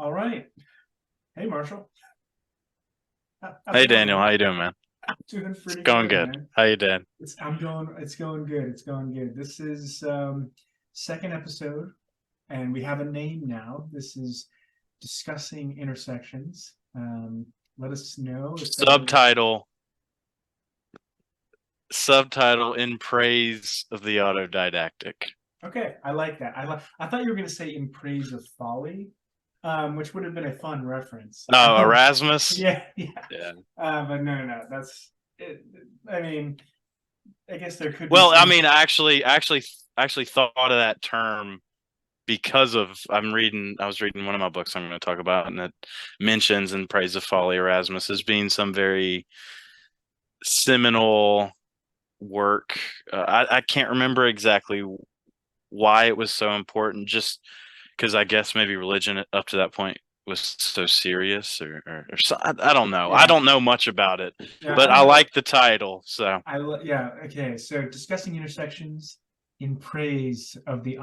All right. Hey, Marshall. How's Hey it going, Daniel, man? how you doing, man? Doing It's pretty going good, good. man. How you doing? It's going good. It's going good. This is second episode, and we have a name now. This is discussing intersections. Let us know if that is Subtitle, subtitle in praise of the autodidactic. okay. I like that. I thought you were going to say in praise of folly, which would have been a fun reference. Oh, Erasmus? Yeah, yeah. Yeah. But no, no, that's it. I mean, I guess there could be Well, I some. mean, I actually thought of that term because of I was reading one of my books I'm going to talk about, and it mentions in praise of folly Erasmus as being some very seminal work. I can't remember exactly why it was so important, just because I guess maybe religion up to that point was so serious, or so, I don't know. I Yeah, don't know much about it, yeah, but I'm I not. like the title. So Yeah, okay. So discussing intersections in praise of the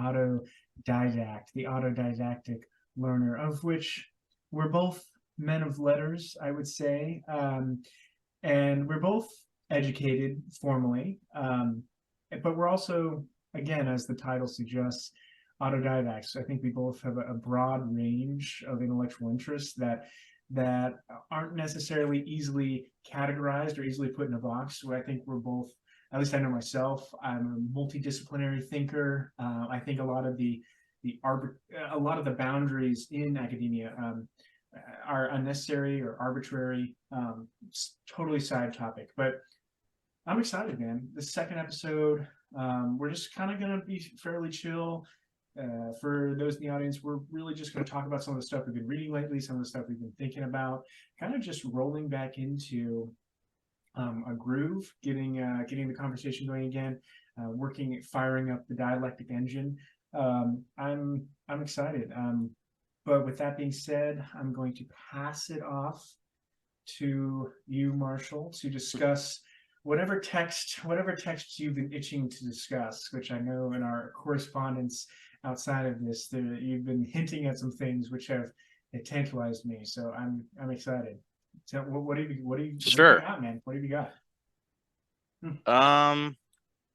autodidactic learner, of which we're both men of letters, I would say, and we're both educated formally, but we're also, again, as the title suggests, autodidacts. I think we both have a broad range of intellectual interests that aren't necessarily easily categorized or easily put in a box. So I think we're both, at least I know myself, I'm a multidisciplinary thinker. I think a lot of the boundaries in academia are unnecessary or arbitrary. Totally side topic, but I'm excited, man. The second episode, we're just kind of gonna be fairly chill. For those in the audience, we're really just going to talk about some of the stuff we've been reading lately, some of the stuff we've been thinking about, kind of just rolling back into a groove, getting the conversation going again, firing up the dialectic engine. I'm excited. But with that being said, I'm going to pass it off to you, Marshall, to discuss whatever texts you've been itching to discuss, which I know in our correspondence outside of this, you've been hinting at some things which have tantalized me. So I'm excited. So what do you sure. got, man? What have you got? Hmm. Um,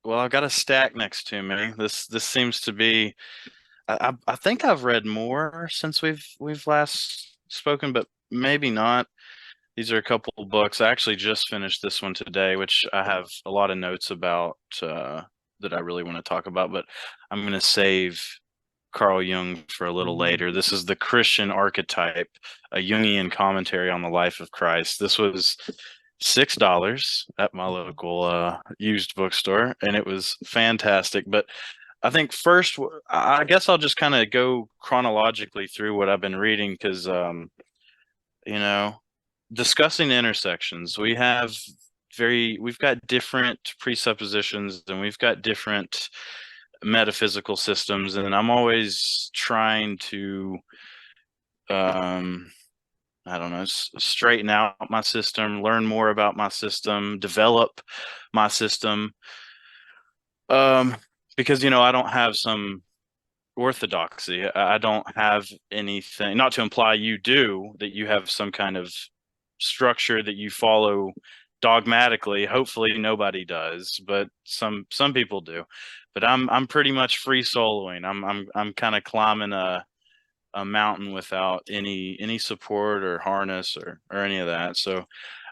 well, I've got a stack next to me. This seems to be. I think I've read more since we've last spoken, but maybe not. These are a couple of books. I actually just finished this one today, which I have a lot of notes about that I really want to talk about, but I'm going to save Carl Jung for a little Mm. later. This is The Christian Archetype, a Jungian commentary on the life of Christ. This was $6 at my local used bookstore, and it was fantastic. But I think first, I guess I'll just kind of go chronologically through what I've been reading because you know, discussing intersections, we've got different presuppositions and we've got different metaphysical systems, and I'm always trying to um I don't know, straighten out my system, learn more about my system, develop my system. Um, because I don't have some orthodoxy. I don't have anything, not to imply you do, that you have some kind of structure that you follow dogmatically. Hopefully nobody does, but some people do. But I'm pretty much free soloing. I'm kind of climbing a mountain without any support or harness or any of that. So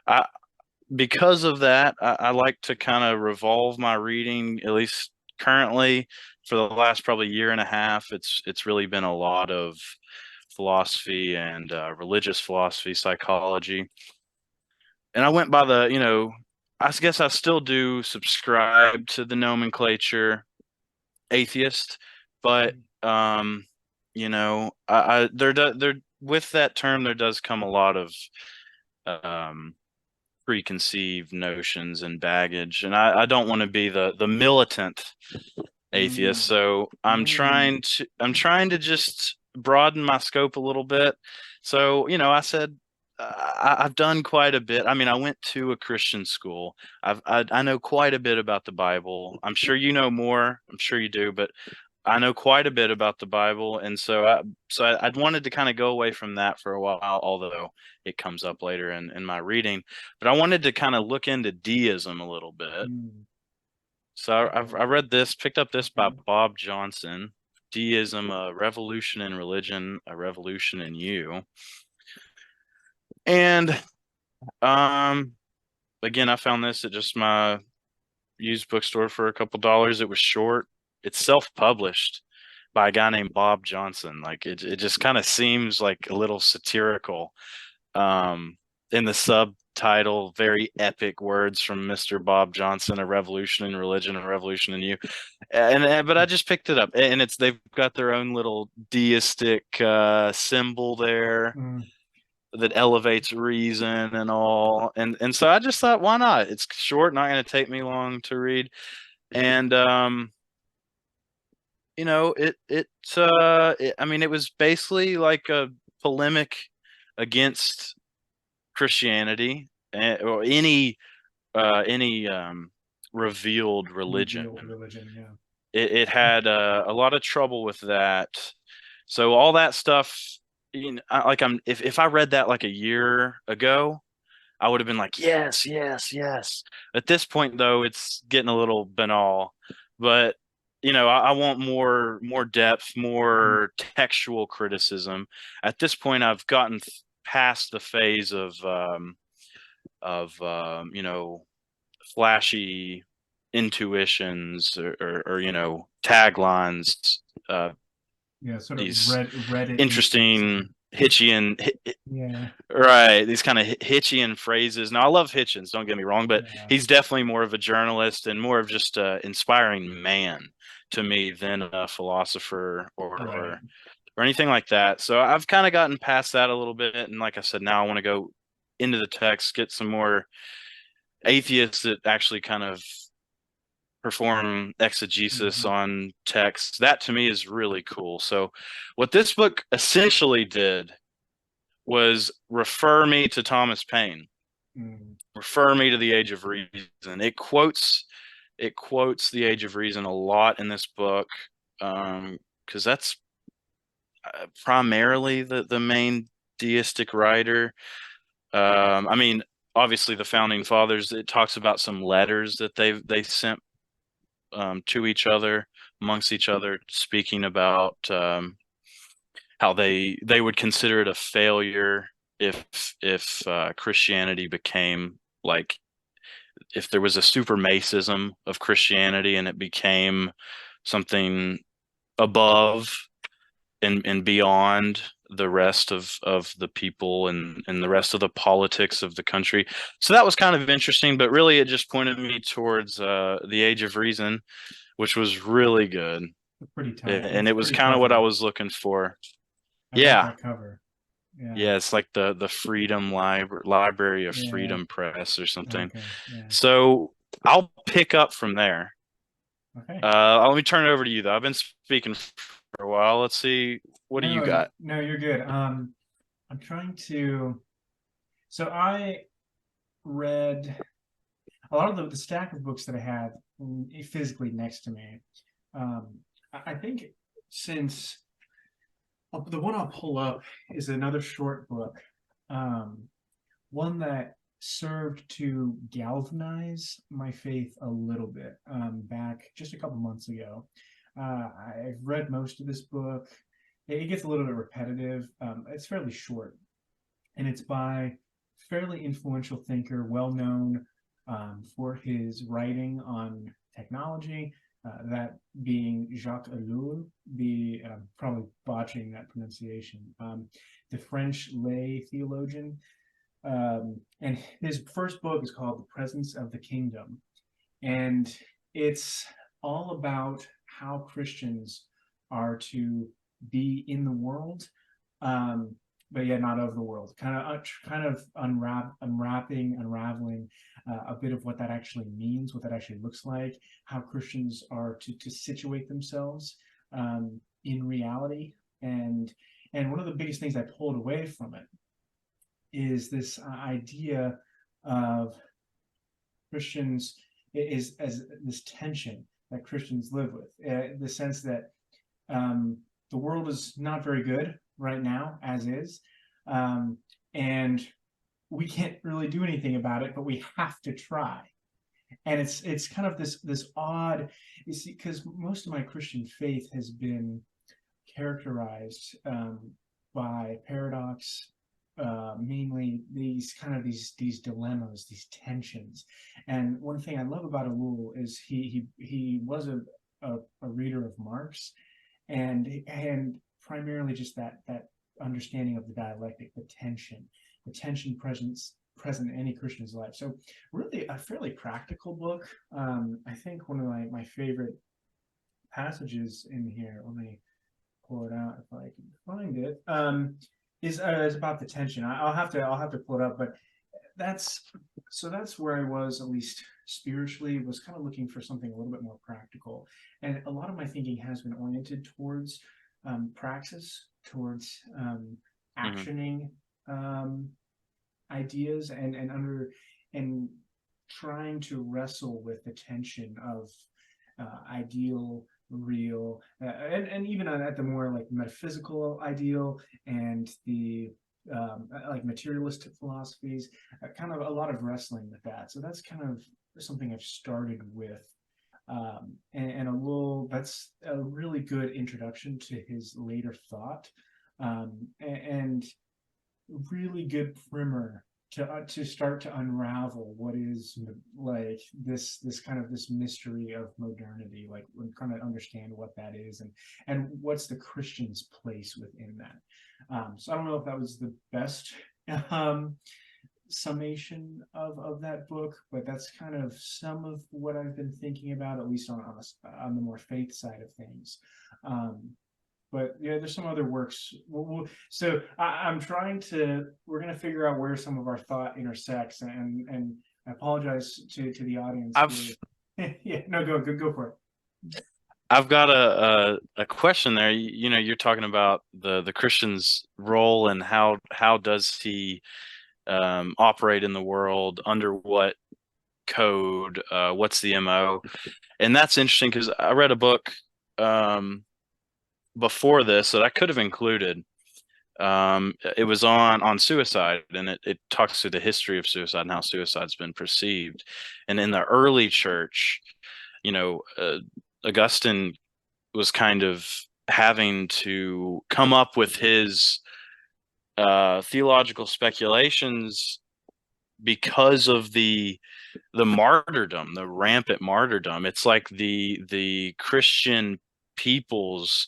I because of that, I like to kind of revolve my reading, at least currently, for the last probably year and a half. It's really been a lot of philosophy and religious philosophy, psychology. And I went by I guess I still do subscribe to the nomenclature atheist, but there with that term there does come a lot of um preconceived notions and baggage, and I don't want to be the militant atheist. Mm. So Mm. I'm trying to just broaden my scope a little bit. So I said I've done quite a bit. I mean, I went to a Christian school. I know quite a bit about the Bible. I'm sure you know more. I'm sure you do, but I know quite a bit about the Bible, and I'd wanted to kind of go away from that for a while, although it comes up later in my reading. But I wanted to kind of look into deism a little bit. Mm, So I read this, picked up this by okay. Bob Johnson, Deism, a Revolution in Religion, a Revolution in You. And um again, I found this at just my used bookstore for a couple dollars. It was short. It's self-published by a guy named Bob Johnson. Like it just kind of seems like a little satirical. In the subtitle, very epic words from Mr. Bob Johnson, a revolution in religion, a revolution in you. But I just picked it up, and they've got their own little deistic symbol there Mm, that elevates reason and all. And so I just thought, why not? It's short, not going to take me long to read. And I mean, it was basically like a polemic against Christianity, or any revealed religion. revealed religion, yeah. It had a lot of trouble with that. So all that stuff, if I read that like a year ago, I would have been like, yes, yes, yes. At this point, though, it's getting a little banal. But I want more depth, Mm, more textual criticism. At this point, I've gotten past the phase of flashy intuitions or taglines, yeah, sort of these Reddit interesting influencing. Hitchian, Yeah, right, these kind of Hitchian phrases. Now I love Hitchens, don't get me wrong, but yeah. he's definitely more of a journalist and more of just an inspiring man to me than a philosopher Right. or anything like that. So I've kind of gotten past that a little bit, and like I said, now I want to go into the text, get some more atheists that actually kind of perform exegesis Mhm. on text. That to me is really cool. So what this book essentially did was refer me to Thomas Paine, Mm, refer me to the Age of Reason. It quotes the Age of Reason a lot in this book, because that's primarily the main deistic writer. I mean, obviously the founding fathers. It talks about some letters that they sent to each other, amongst each other, speaking about how they would consider it a failure if Christianity became like, if there was a supremacism of Christianity and it became something above and beyond the rest of the people and the rest of the politics of the country. So that was kind of interesting, but really it just pointed me towards the Age of Reason, which was really good. pretty tight. And It's it was pretty kind of what I clever. was looking for. I like Yeah. that cover. Yeah. Yeah, it's like the Freedom Library of Yeah. Freedom Press or something. Okay. Yeah. So I'll pick up from there. Okay. Let me turn it over to you though. I've been speaking for a while. Let's see. What do you No, got? no, you're good. I'm trying to. So I read a lot of the stack of books that I have physically next to me. I think since the one I'll pull up is another short book, um, one that served to galvanize my faith a little bit back just a couple months ago. I've read most of this book. It gets a little bit repetitive. It's fairly short, and it's by fairly influential thinker, well known for his writing on technology, that being Jacques Ellul, probably botching that pronunciation, the French lay theologian. And his first book is called The Presence of the Kingdom. And it's all about how Christians are to be in the world, um, but yet not of the world. Kind of unraveling a bit of what that actually means, what that actually looks like, how Christians are to situate themselves in reality. And one of the biggest things I pulled away from it is this idea of Christians is as this tension that Christians live with, the sense that the world is not very good right now, as is, and we can't really do anything about it, but we have to try. And it's kind of this odd, you see, because most of my Christian faith has been characterized by paradox, mainly these dilemmas, these tensions. And one thing I love about Ellul is he was a reader of Marx, and primarily just that understanding of the dialectic, the tension present in any Christian's life. So really a fairly practical book. I think one of my favorite passages in here, let me pull it out if I can find it, is about the tension. I'll have to pull it up, but that's where I was, at least spiritually, was kind of looking for something a little bit more practical. And a lot of my thinking has been oriented towards praxis, towards actioning ideas, and trying to wrestle with the tension of ideal, real, and even at the more like metaphysical ideal, and the like materialistic philosophies, kind of a lot of wrestling with that. So that's kind of something I've started with, and that's a really good introduction to his later thought, and really good primer to start to unravel what is like this mystery of modernity, like we kind of understand what that is, and what's the Christian's place within that. So I don't know if that was the best summation of that book, but that's kind of some of what I've been thinking about, at least on the more faith side of things. But yeah, there's some other works. So I'm trying to. We're going to figure out where some of our thought intersects, and I apologize to the audience. Yeah, no, go for it. I've got a question there. You know, you're talking about the Christian's role, and how does he operate in the world, under what code, what's the MO? And that's interesting because I read a book before this that I could have included. It was on suicide, and it talks through the history of suicide and how suicide's been perceived. And in the early church, you know, Augustine was kind of having to come up with his theological speculations because of the martyrdom, the rampant martyrdom. It's like the Christian peoples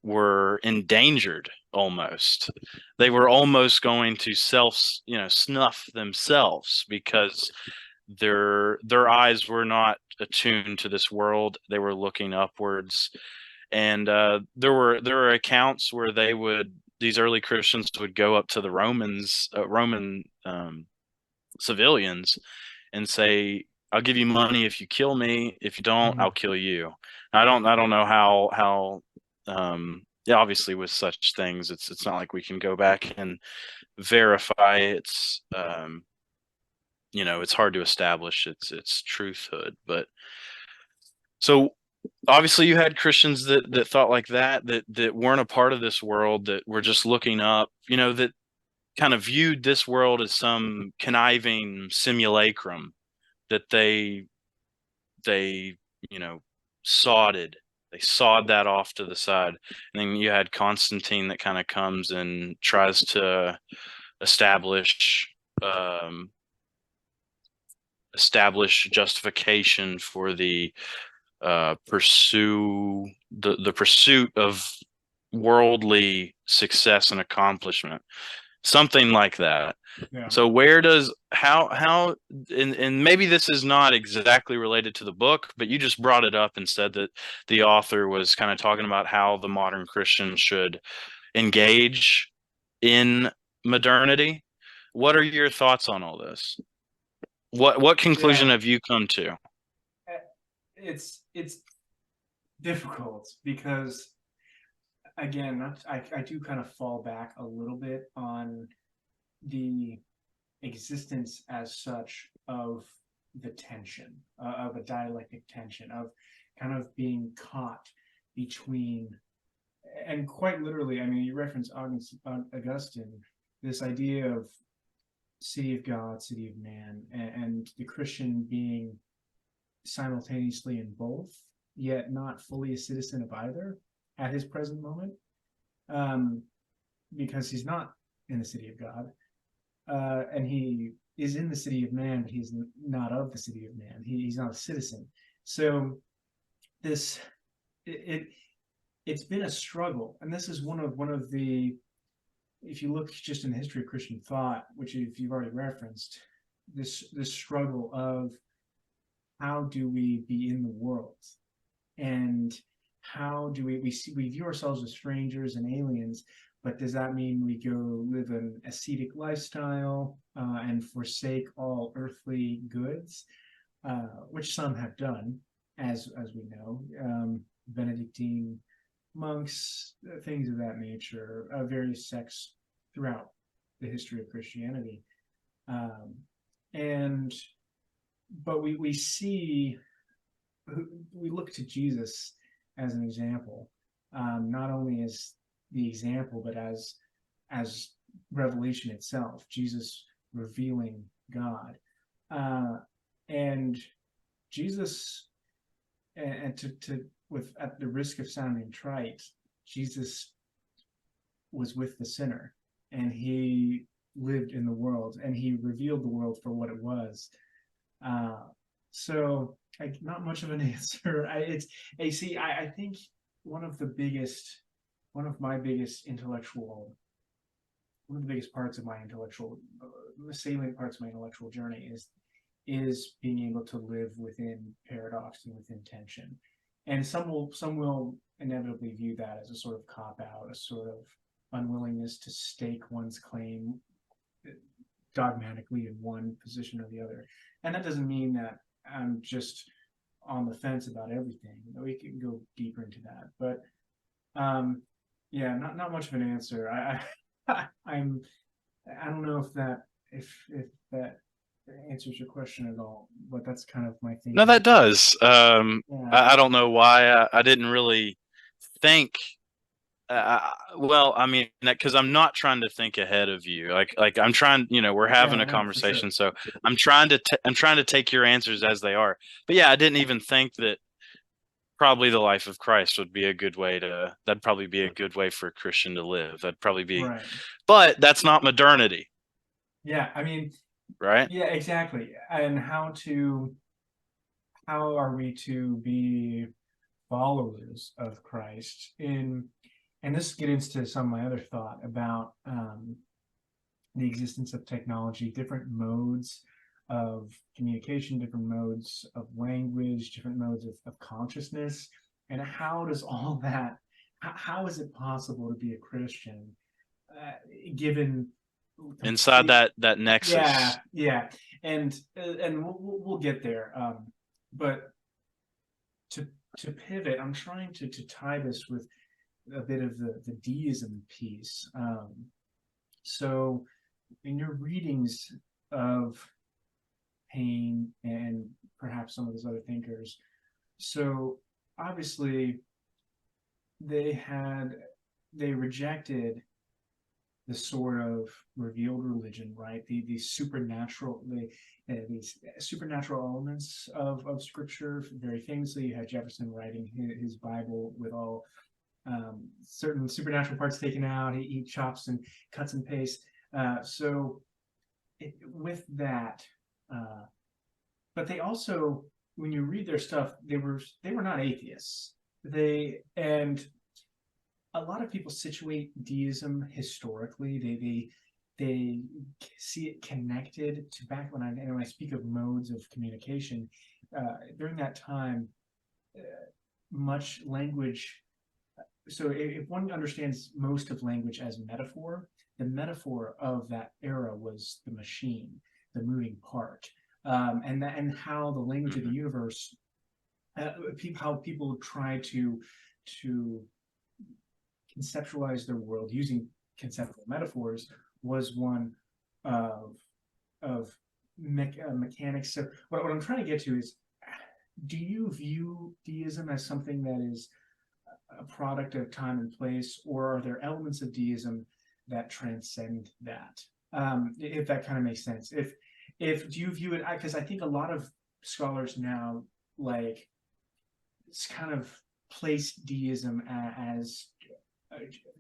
were endangered almost. They were almost going to snuff themselves, because their eyes were not attuned to this world. They were looking upwards. And there were accounts where these early Christians would go up to the Roman civilians and say, "I'll give you money if you kill me. If you don't, I'll kill you." I don't know how yeah, obviously with such things, it's not like we can go back and verify it's it's hard to establish its truthhood. But so obviously you had Christians that thought like that weren't a part of this world, that were just looking up, that kind of viewed this world as some conniving simulacrum that they sodded. They sawed that off to the side. And then you had Constantine that kind of comes and tries to establish justification for the pursuit of worldly success and accomplishment, something like that. Yeah. So where does how and maybe this is not exactly related to the book, but you just brought it up and said that the author was kind of talking about how the modern Christian should engage in modernity. What are your thoughts on all this? What conclusion have you come to? It's difficult because, again, I do kind of fall back a little bit on the existence as such of the tension, of a dialectic tension, of kind of being caught between and quite literally, I mean, you reference Augustine, this idea of city of God, city of man, and the Christian being simultaneously in both, yet not fully a citizen of either at his present moment, um, because he's not in the city of God, and he is in the city of man, but he's not of the city of man. He's not a citizen. So this it it's been a struggle, and this is one of the, if you look just in the history of Christian thought, which if you've already referenced, this struggle of how do we be in the world, and how do we view ourselves as strangers and aliens, but does that mean we go live an ascetic lifestyle and forsake all earthly goods, which some have done, as we know, Benedictine monks, things of that nature, various sects throughout the history of Christianity, and but we see, we look to Jesus as an example, not only as the example, but as revelation itself, Jesus revealing God, and Jesus, and to with, at the risk of sounding trite, Jesus was with the sinner, and he lived in the world, and he revealed the world for what it was. So not much of an answer. I think one of my biggest intellectual, one of the biggest parts of my intellectual, salient parts of my intellectual journey is being able to live within paradox and within tension. And some will inevitably view that as a sort of cop out, a sort of unwillingness to stake one's claim dogmatically in one position or the other. And that doesn't mean that I'm just on the fence about everything. We can go deeper into that, but yeah, not much of an answer. I don't know if that answers your question at all, but that's kind of my thinking. No, that does. Yeah. I don't know why I didn't really think. Well, I mean, because I'm not trying to think ahead of you. Like I'm trying. We're having Yeah, a no, for sure. conversation, so I'm trying to take your answers as they are. But yeah, I didn't even think that probably the life of Christ would be a good way to. That'd probably be a good way for a Christian to live. That'd probably be. Right. But that's not modernity, Yeah, I mean, right? yeah, exactly. And how are we to be followers of Christ in, and this gets into some of my other thought about the existence of technology, different modes of communication, different modes of language, different modes of consciousness, and how does all that, how is it possible to be a Christian given Inside complete, that nexus. yeah, and we'll get there, but to pivot, I'm trying to tie this with a bit of the deism piece. So in your readings of Paine and perhaps some of those other thinkers, so obviously they rejected the sort of revealed religion, right? These supernatural, these supernatural elements of scripture. Very famously, you had Jefferson writing his Bible with all certain supernatural parts taken out. He chops and cuts and pastes. So with that, but they also, when you read their stuff, they were not atheists. And a lot of people situate deism historically. They see it connected to back when I speak of modes of communication. During that time, much language. So if one understands most of language as metaphor, the metaphor of that era was the machine, the moving part, and how the language of the universe, how people try to conceptualize their world using conceptual metaphors was one of mechanics. So what I'm trying to get to is, do you view deism as something that is a product of time and place, or are there elements of deism that transcend that? If that kind of makes sense. If do you view it, because I think a lot of scholars now, like, it's kind of place deism as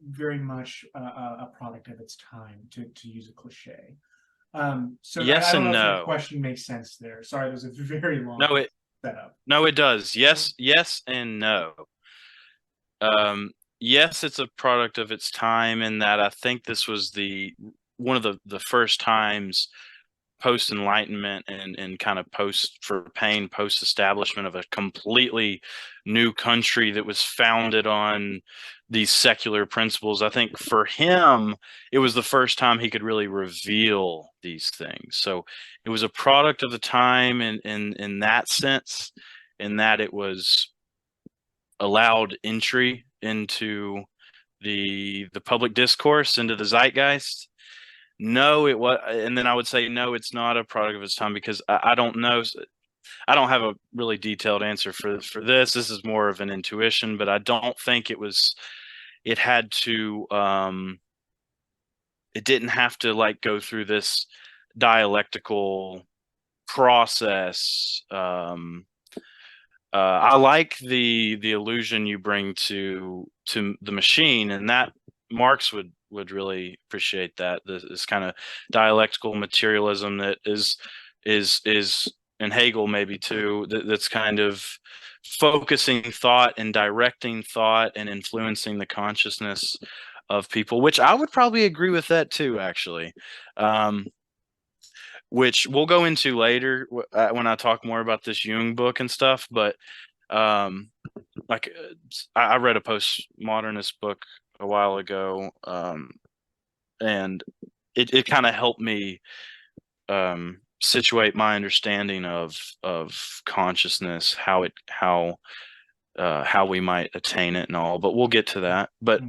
very much a product of its time, to use a cliche. So Yes I don't and know if your no. question makes sense there. Sorry, it was a very long No, it setup. no, it does. Yes and no. Yes, it's a product of its time in that I think this was one of the first times post Enlightenment and kind of post for Paine, post establishment of a completely new country that was founded on these secular principles. I think for him, it was the first time he could really reveal these things. So it was a product of the time in that sense, in that it was allowed entry into the public discourse, into the zeitgeist. No, it was, and then I would say no, it's not a product of its time because I don't know. I don't have a really detailed answer for this. This is more of an intuition, but I don't think it was. It had to. It didn't have to like go through this dialectical process. I like the illusion you bring to the machine, and that Marx would really appreciate that. This kind of dialectical materialism that is and Hegel maybe too. That's kind of focusing thought and directing thought and influencing the consciousness of people, which I would probably agree with that too, actually. Um, which we'll go into later when I talk more about this Jung book and stuff. But um, like I read a postmodernist book a while ago, and it kind of helped me situate my understanding of consciousness, how we might attain it and all. But we'll get to that. But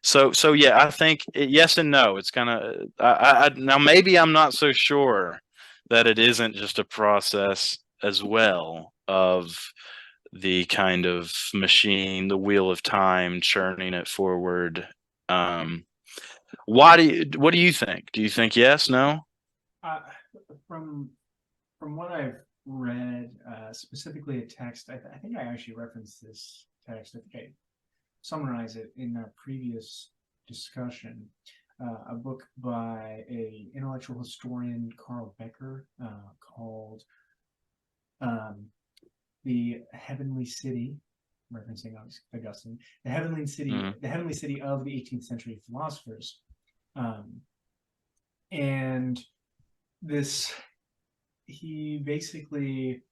so yeah, I think yes and no. It's kind of now maybe I'm not so sure that it isn't just a process as well of the kind of machine, the wheel of time, churning it forward. What do you think? Do you think yes, no? Uh, from what I've read, specifically a text, I think I actually referenced this text. I think I summarized it in a previous discussion. A book by a intellectual historian, Carl Becker, called "The Heavenly City," referencing Augustine, the Heavenly City of the 18th century philosophers, and this he basically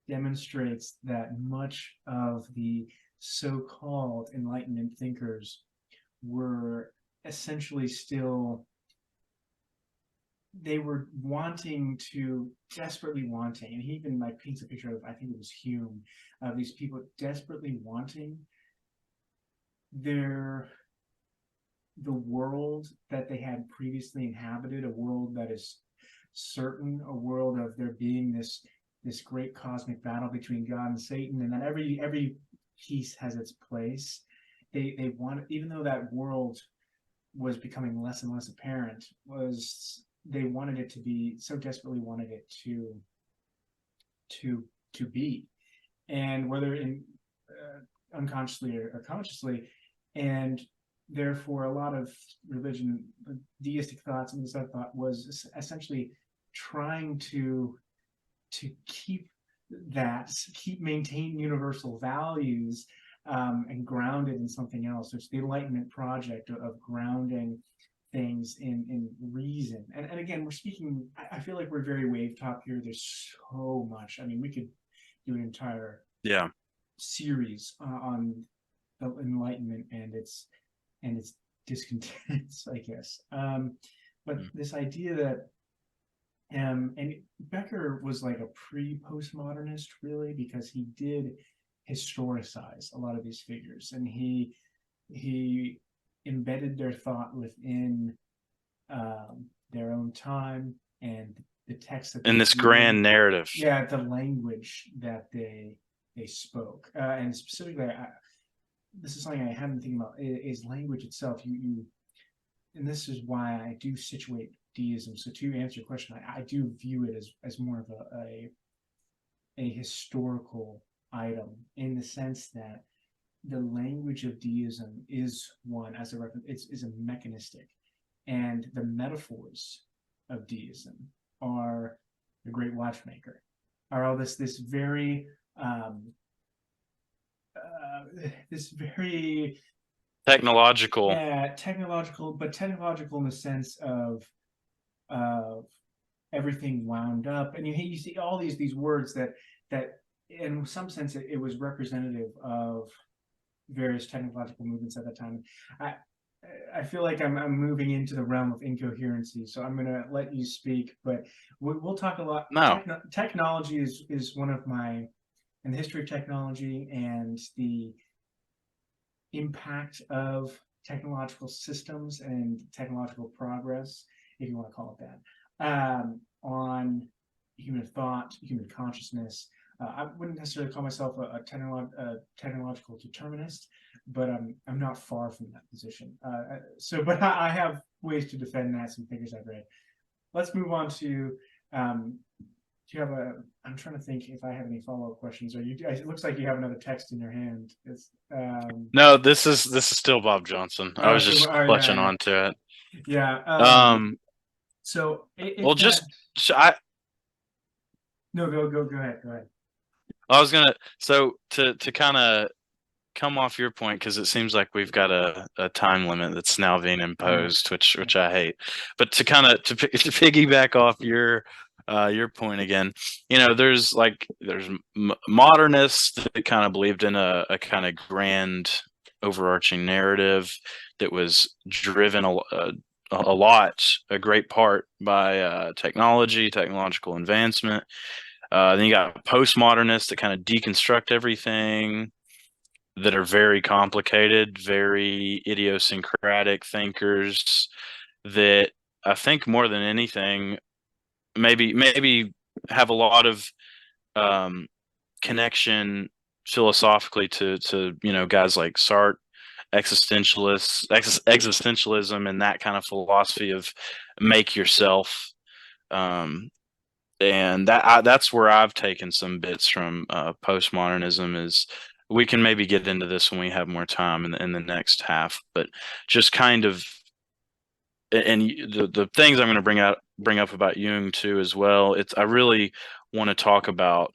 demonstrates that much of the so-called Enlightenment thinkers were essentially still, they were desperately wanting, and he even like paints a picture of, I think it was Hume, of these people desperately wanting the world that they had previously inhabited, a world that is certain, a world of there being this great cosmic battle between God and Satan, and that every piece has its place. They want, even though that world was becoming less and less apparent, they wanted it to be, so desperately wanted it to be, and whether in unconsciously or consciously. And therefore a lot of religion, deistic thoughts and this other thought was essentially trying to maintain universal values, and ground it in something else. It's the Enlightenment project of grounding things in reason. And again, we're speaking, I feel like we're very wave top here. There's so much. I mean, we could do an entire series on the Enlightenment and its discontents, I guess. But this idea that and Becker was like a pre-postmodernist, really, because he did historicize a lot of these figures, and he embedded their thought within their own time and the text that In this grand narrative. Yeah, the language that they spoke, and specifically, this is something I haven't been thinking about, is language itself. And this is why I do situate deism. So to answer your question, I do view it as more of a historical item, in the sense that the language of deism is one, as a reference, is a mechanistic, and the metaphors of deism are the great watchmaker, are all this very this very Technological. technological, but technological in the sense of everything wound up, and you see all these words that in some sense it was representative of various technological movements at that time. I I feel like I'm moving into the realm of incoherency, so I'm gonna let you speak. But we'll talk a lot. No. Technology is one of my, in the history of technology and the impact of technological systems and technological progress, if you want to call it that, on human thought, human consciousness. I wouldn't necessarily call myself a technological determinist, but I'm not far from that position. But I have ways to defend that, some figures I've read. Let's move on to. Do you have a? I'm trying to think if I have any follow-up questions. Or you? It looks like you have another text in your hand. It's No, this is still Bob Johnson. I was so, just clutching onto it. Yeah. So Well, if that. just I No, go ahead. Go ahead. I was gonna to kind of come off your point, because it seems like we've got a time limit that's now being imposed, which I hate. But to kind of to piggyback off your point again, there's modernists that kind of believed in a kind of grand overarching narrative that was driven a great part by technological advancement. Then you got postmodernists that kind of deconstruct everything, that are very complicated, very idiosyncratic thinkers that I think more than anything maybe have a lot of connection philosophically to guys like Sartre, existentialism, and that kind of philosophy of make yourself. And that's where I've taken some bits from postmodernism. Is we can maybe get into this when we have more time in the next half, but just kind of, and the things I'm going to bring up about Jung too as well. I really want to talk about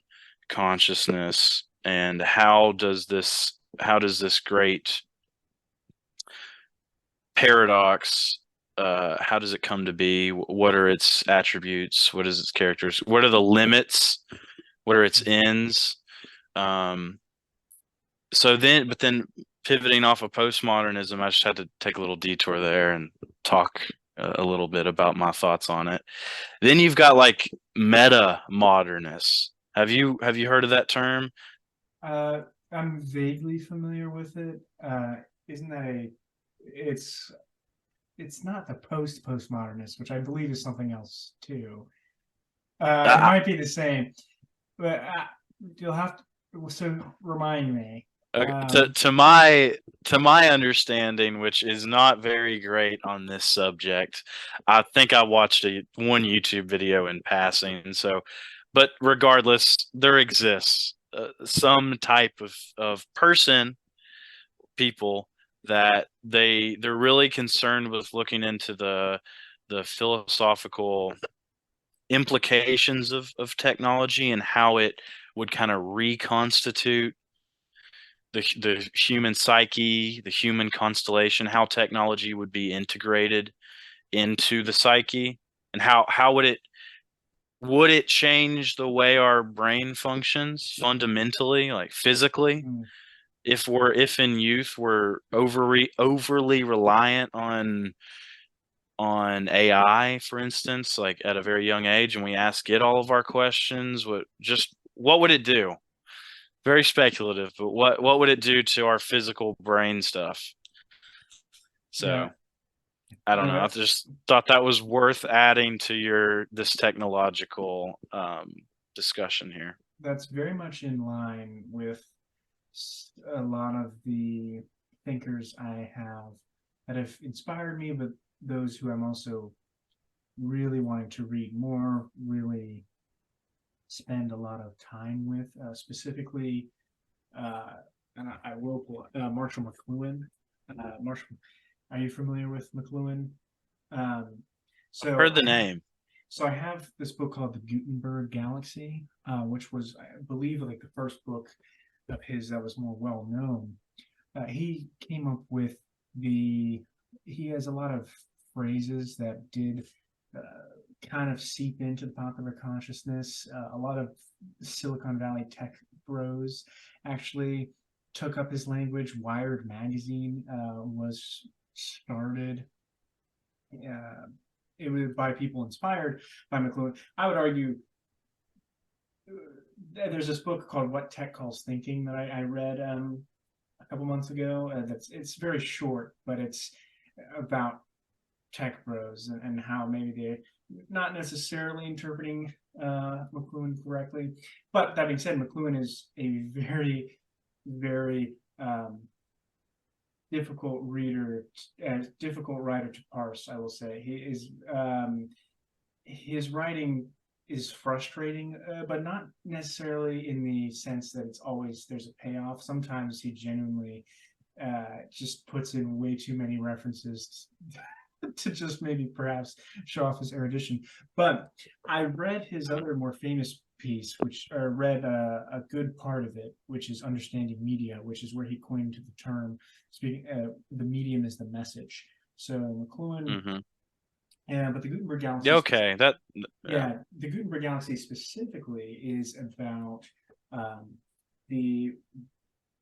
consciousness and how does this great paradox, how does it come to be? What are its attributes? What is its characters? What are the limits? What are its ends? But then pivoting off of postmodernism, I just had to take a little detour there and talk a little bit about my thoughts on it. Then you've got like meta modernists. Have you heard of that term? I'm vaguely familiar with it. Isn't that it's not the postmodernist, which I believe is something else too. It might be the same, but you'll have to. So remind me. To my understanding, which is not very great on this subject, I think I watched one YouTube video in passing. So, but regardless, there exists some type of people that they're really concerned with looking into the philosophical implications of technology and how it would kind of reconstitute the human psyche, the human constellation, how technology would be integrated into the psyche, and how would it change the way our brain functions fundamentally, like physically? If in youth we're overly reliant on AI, for instance, like at a very young age, and we ask it all of our questions, what would it do? Very speculative, but what would it do to our physical brain stuff? So yeah. I don't know. I just thought that was worth adding to this technological discussion here. That's very much in line with a lot of the thinkers I have that have inspired me, but those who I'm also really wanting to read more, really spend a lot of time with, specifically, and I will pull Marshall McLuhan. Marshall, are you familiar with McLuhan? So Heard the name. So I have this book called The Gutenberg Galaxy, which was, I believe, like the first book of his that was more well known. He came up with he has a lot of phrases that did kind of seep into the popular consciousness. A lot of Silicon Valley tech bros actually took up his language. Wired magazine was started. It was by people inspired by McLuhan. I would argue there's this book called What Tech Calls Thinking that I read a couple months ago. It's very short, but it's about tech bros and how maybe they're not necessarily interpreting McLuhan correctly. But that being said, McLuhan is a very, very difficult writer to parse. I will say his writing is frustrating, but not necessarily in the sense that it's always there's a payoff. Sometimes he genuinely just puts in way too many references to just maybe perhaps show off his erudition. But I read his other more famous piece, which read a good part of it, which is Understanding Media, which is where he coined the term speaking the medium is the message. So McLuhan, but the Gutenberg Galaxy. Okay, the Gutenberg Galaxy specifically is about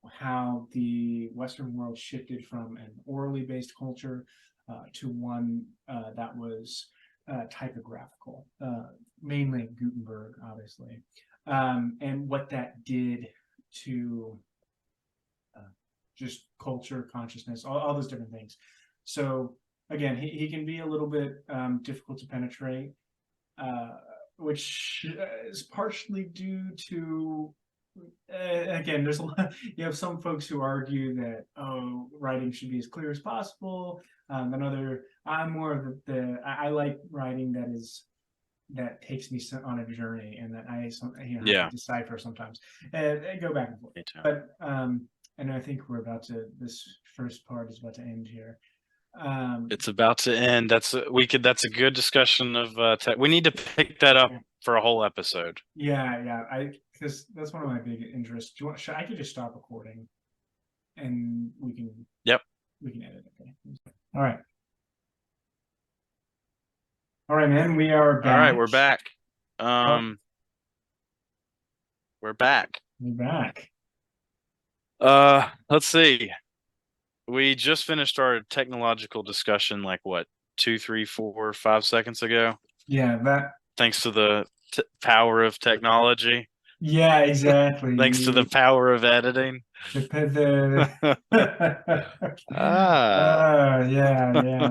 how the Western world shifted from an orally based culture to one that was typographical, mainly Gutenberg, obviously, and what that did to just culture, consciousness, all those different things. So again, he can be a little bit difficult to penetrate, which is partially due to again, there's a lot. You have some folks who argue that writing should be as clear as possible. I'm more of I like writing that takes me on a journey, and that I have to decipher sometimes. I go back and forth. But and I think this first part is about to end here. It's about to end. That's a good discussion of tech. We need to pick that up for a whole episode. Yeah. Because that's one of my big interests. I could just stop recording, and we can. Yep. We can edit. Okay. All right. All right, man. We are back. All right, we're back. We're back. We're back. Let's see. We just finished our technological discussion, like what, 2, 3, 4, 5 seconds ago. Yeah, thanks to the power of technology. Yeah, exactly. Thanks to the power of editing. Yeah.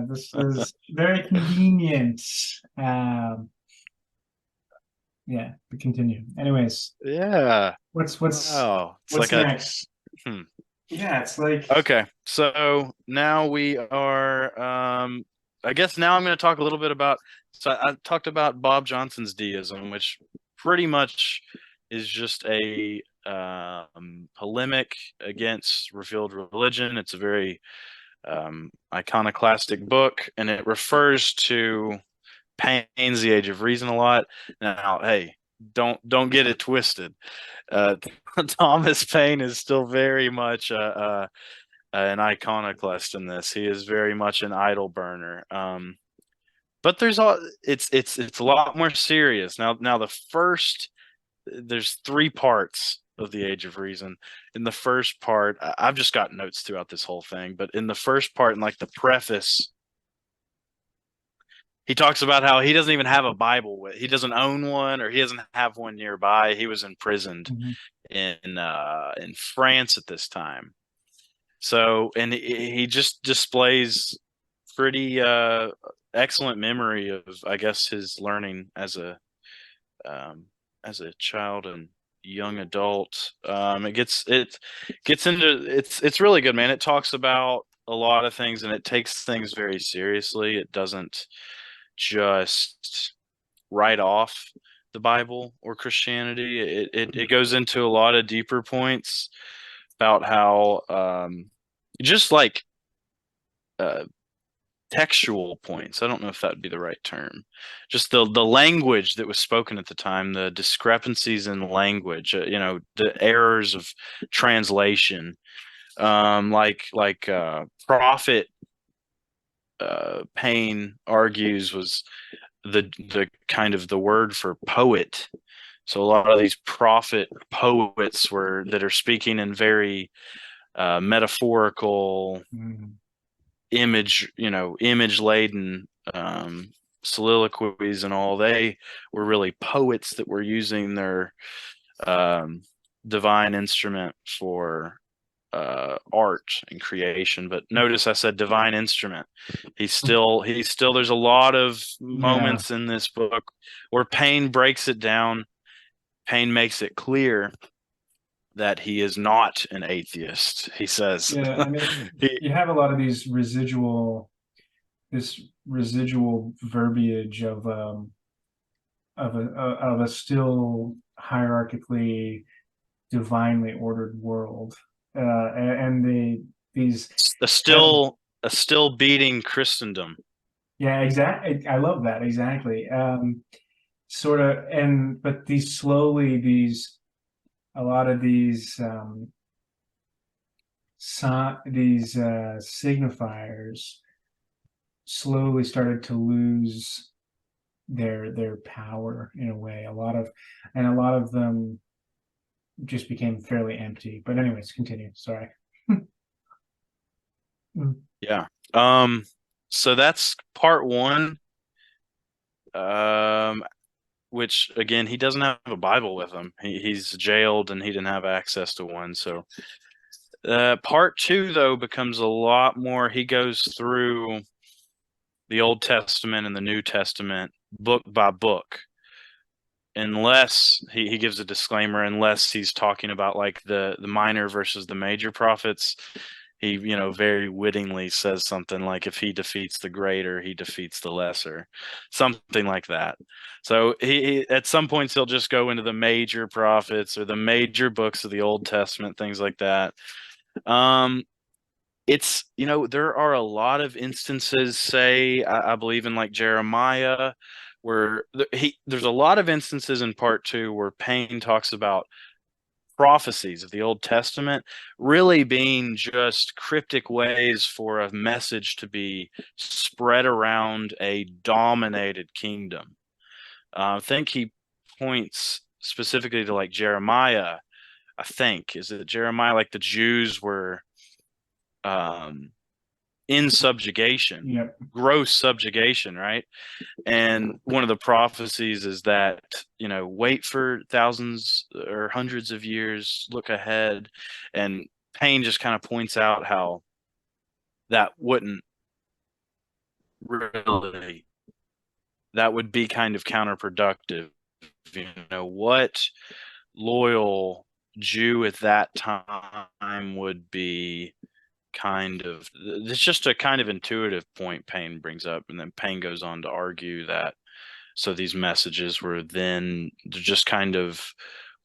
This is very convenient. Yeah, but continue. Anyways. Yeah. What's like next? Yeah, it's like okay. So now we are I guess now I'm going to talk a little bit about I talked about Bob Johnson's Deism, which pretty much is just a polemic against revealed religion. It's a very iconoclastic book, and it refers to Paine's The Age of Reason a lot. Now, hey, don't get it twisted. Thomas Paine is still very much an iconoclast in this. He is very much an idol burner. But it's a lot more serious. Now there's 3 parts of The Age of Reason. In the first part, I've just got notes throughout this whole thing, but in the first part, in like the preface, he talks about how he doesn't even have a Bible. He doesn't own one, or he doesn't have one nearby. He was imprisoned in France at this time. So, and he just displays pretty excellent memory of, I guess, his learning as a child and young adult. It gets into it's really good, man. It talks about a lot of things and it takes things very seriously. It doesn't just write off the Bible or Christianity. It goes into a lot of deeper points about how just like uh textual points. I don't know if that would be the right term. Just the language that was spoken at the time, the discrepancies in language, the errors of translation. Prophet Paine argues was the kind of the word for poet. So a lot of these prophet poets that are speaking in very metaphorical, image laden soliloquies and all. They were really poets that were using their divine instrument for art and creation. But notice I said divine instrument. He's still there's a lot of Yeah. moments in this book where Paine breaks it down. Paine makes it clear that he is not an atheist. He says Yeah. I mean, he, you have a lot of this residual verbiage of a still hierarchically divinely ordered world, and these a have, still a still beating Christendom. yeah, exactly. I love that, exactly. Sort of, and but these slowly these a lot of these signifiers slowly started to lose their power in a way. A lot of them just became fairly empty. But anyways, continue. Sorry. Yeah. So that's part one. Um, which again, he doesn't have a Bible with him. He's jailed and he didn't have access to one. So part two though becomes a lot more. He goes through the Old Testament and the New Testament book by book. Unless he gives a disclaimer, unless he's talking about like the minor versus the major prophets, he very wittingly says something like if he defeats the greater, he defeats the lesser, something like that. So he at some points he'll just go into the major prophets or the major books of the Old Testament, things like that. It's there are a lot of instances, say I believe in like Jeremiah, where there's a lot of instances in part two where Paine talks about prophecies of the Old Testament really being just cryptic ways for a message to be spread around a dominated kingdom. I think he points specifically to like Jeremiah. I think is it Jeremiah, like the Jews were um, in subjugation, Yep. gross subjugation, right? And one of the prophecies is that, wait for thousands or hundreds of years, look ahead. And Paine just kind of points out how that wouldn't really, that would be kind of counterproductive. What loyal Jew at that time would be it's just a kind of intuitive point Paine brings up, and then Paine goes on to argue that so these messages were then just kind of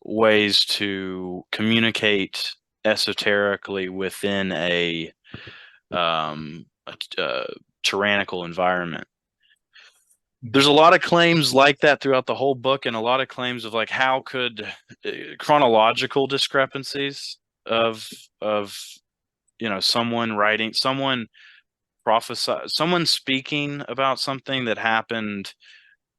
ways to communicate esoterically within a tyrannical environment. There's a lot of claims like that throughout the whole book, and a lot of claims of like how could chronological discrepancies of someone someone speaking about something that happened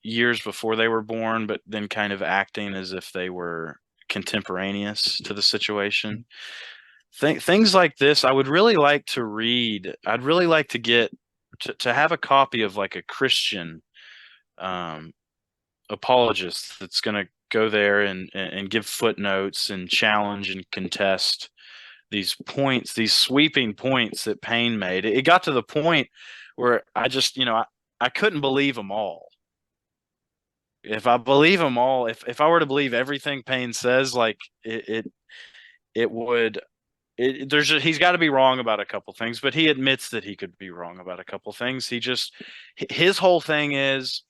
years before they were born, but then kind of acting as if they were contemporaneous to the situation. Things like this, I would really like to read. I'd really like to get to have a copy of like a Christian um, apologist that's going to go there and give footnotes and challenge and contest these points, these sweeping points that Paine made. It got to the point where I just, I couldn't believe them all. if I believe them all, if I were to believe everything Paine says, like it would. He's got to be wrong about a couple things, but he admits that he could be wrong about a couple things. His whole thing is,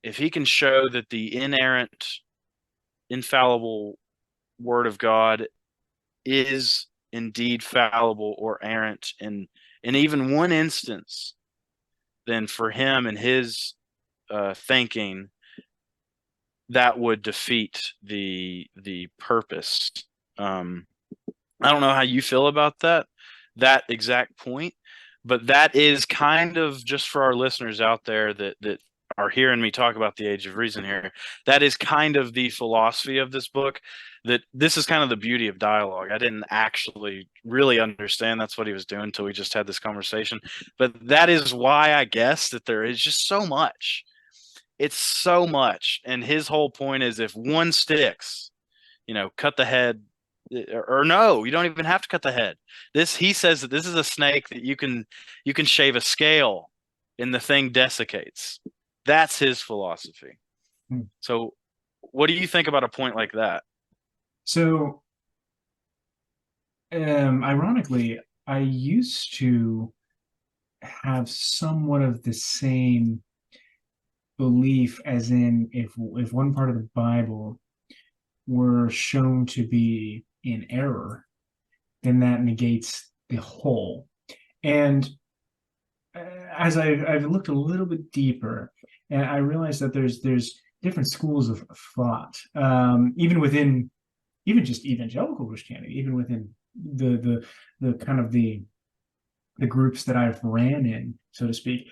if he can show that the inerrant, infallible word of God is indeed fallible or errant in even one instance, then for him and his thinking, that would defeat the purpose. I don't know how you feel about that exact point, but that is kind of, just for our listeners out there that are hearing me talk about the Age of Reason here, that is kind of the philosophy of this book. That this is kind of the beauty of dialogue. I didn't actually really understand that's what he was doing until we just had this conversation. But that is why I guess that there is just so much. It's so much. And his whole point is, if one sticks, cut the head, or no, you don't even have to cut the head. He says that this is a snake that you can shave a scale and the thing desiccates. That's his philosophy. Hmm. So what do you think about a point like that? So, ironically, I used to have somewhat of the same belief, as in, if one part of the Bible were shown to be in error, then that negates the whole. And as I've looked a little bit deeper, and I realized that there's different schools of thought, even just evangelical Christianity, even within the kind of the groups that I've ran in, so to speak.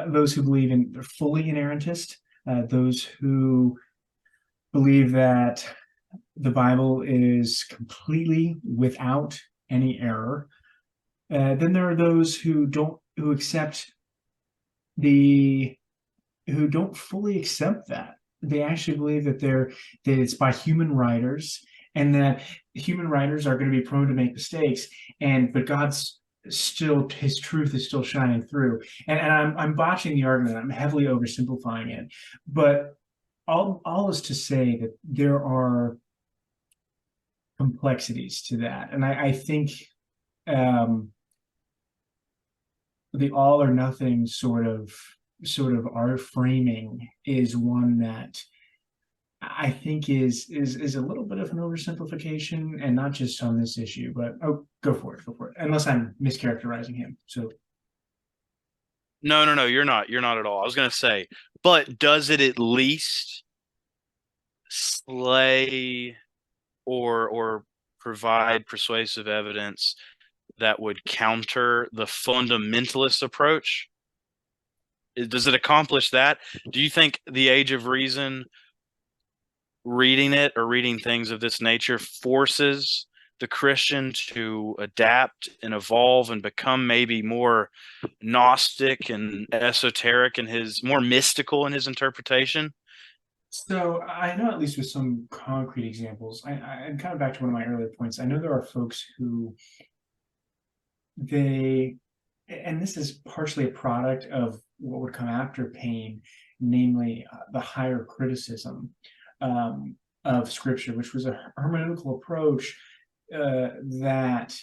Those who believe in fully inerrantist, those who believe that the Bible is completely without any error. Then there are those who don't fully accept that. They actually believe that it's by human writers, and that human writers are going to be prone to make mistakes, but his truth is still shining through. And I'm botching the argument. I'm heavily oversimplifying it, but all is to say that there are complexities to that, and I think the all or nothing sort of art framing is one that I think is a little bit of an oversimplification, and not just on this issue. But go for it, unless I'm mischaracterizing him. So No, you're not at all. I was gonna say, but does it at least slay or provide persuasive evidence that would counter the fundamentalist approach? Does it accomplish that? Do you think the Age of Reason, reading it or reading things of this nature, forces the Christian to adapt and evolve and become maybe more Gnostic and esoteric and more mystical in his interpretation? So I know, at least with some concrete examples, I'm kind of back to one of my earlier points. I know there are folks who they, and this is partially a product of what would come after Paine, namely the higher criticism of Scripture, which was a hermeneutical approach that,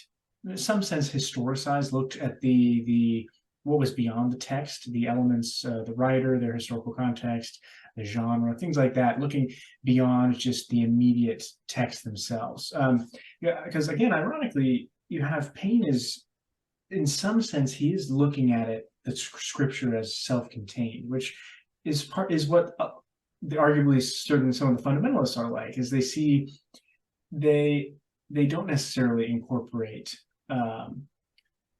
in some sense, historicized, looked at the what was beyond the text, the elements, the writer, their historical context, the genre, things like that, looking beyond just the immediate text themselves. Yeah, because again, ironically, you have Paine is, in some sense, he is looking at it, the Scripture, as self-contained, which is what arguably certain some of the fundamentalists are like, is they don't necessarily incorporate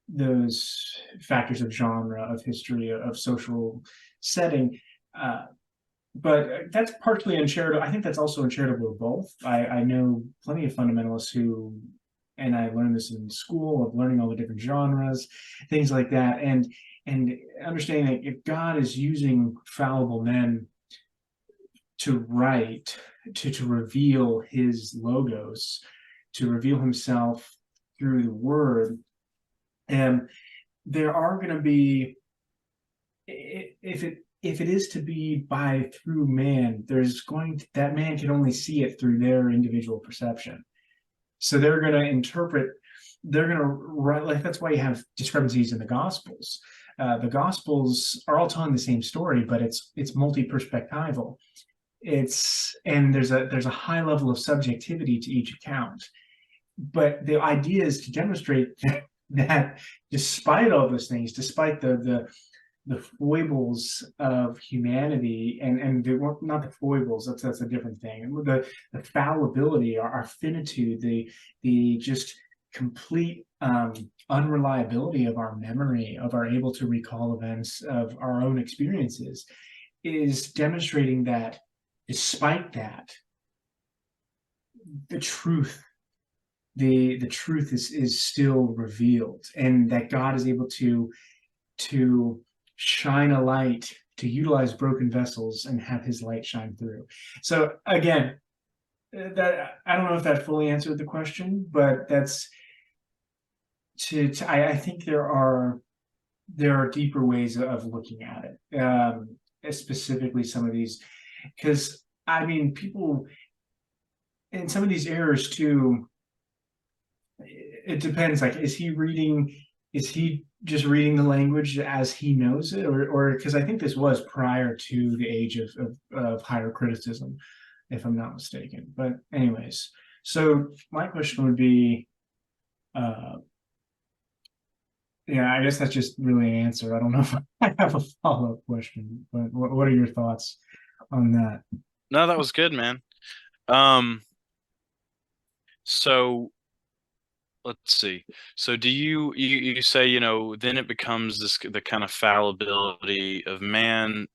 those factors of genre, of history, of social setting. But that's partially uncharitable. I think that's also uncharitable of both. I know plenty of fundamentalists who, and I learned this in school, of learning all the different genres, things like that, and understanding that if God is using fallible men to write, to reveal his logos, to reveal himself through the word, and there are going to be, if if it is to be by through man, that man can only see it through their individual perception. So they're going to interpret, they're going to write, like, that's why you have discrepancies in the Gospels. The Gospels are all telling the same story, but it's multi-perspectival. And there's a high level of subjectivity to each account. But the idea is to demonstrate that despite all those things, despite the foibles of humanity, and not the foibles, that's a different thing. The fallibility, our finitude, the just complete unreliability of our memory, of our able to recall events, of our own experiences, is demonstrating that despite that, the truth is still revealed, and that God is able to shine a light, to utilize broken vessels and have his light shine through. So again, that I don't know if that fully answered the question, but that's I think there are deeper ways of looking at it, specifically some of these, because I mean, people in some of these errors too, it depends, like, is he just reading the language as he knows it, or because I think this was prior to the age of higher criticism, if I'm not mistaken. But anyways, so my question would be, yeah, I guess that's just really an answer. I don't know if I have a follow-up question, but what are your thoughts on that? No, that was good, man. So let's see. So do you say, then it becomes the kind of fallibility of man,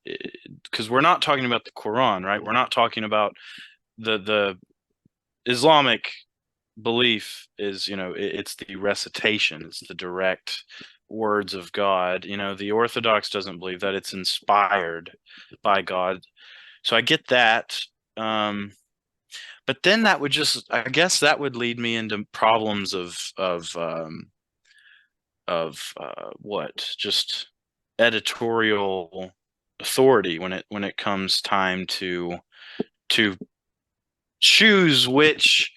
because we're not talking about the Quran, right? We're not talking about the Islamic belief is, it's the recitation, it's the direct words of God. The Orthodox doesn't believe that, it's inspired by God. So I get that. But then that would I guess that would lead me into problems of what, just editorial authority when it comes time to choose which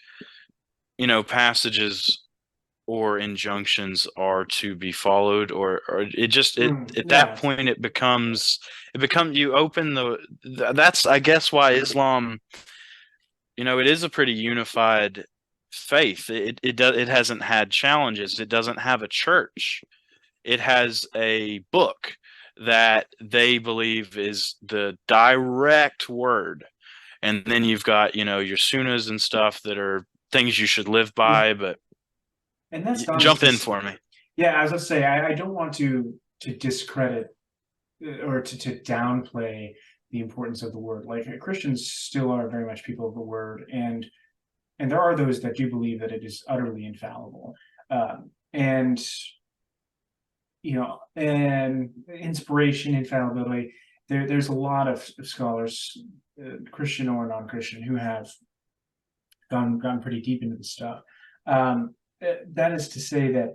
passages or injunctions are to be followed, or at that point it becomes you open that's, I guess, why Islam, it is a pretty unified faith. It hasn't had challenges. It doesn't have a church. It has a book that they believe is the direct word, and then you've got your sunnahs and stuff that are things you should live by. But and that's jump in for me. Yeah, as I say, I don't want to discredit or to downplay the importance of the word. Like, Christians still are very much people of the word, and there are those that do believe that it is utterly infallible, and and inspiration, infallibility. There's a lot of scholars, Christian or non-Christian, who have gone pretty deep into the stuff. That is to say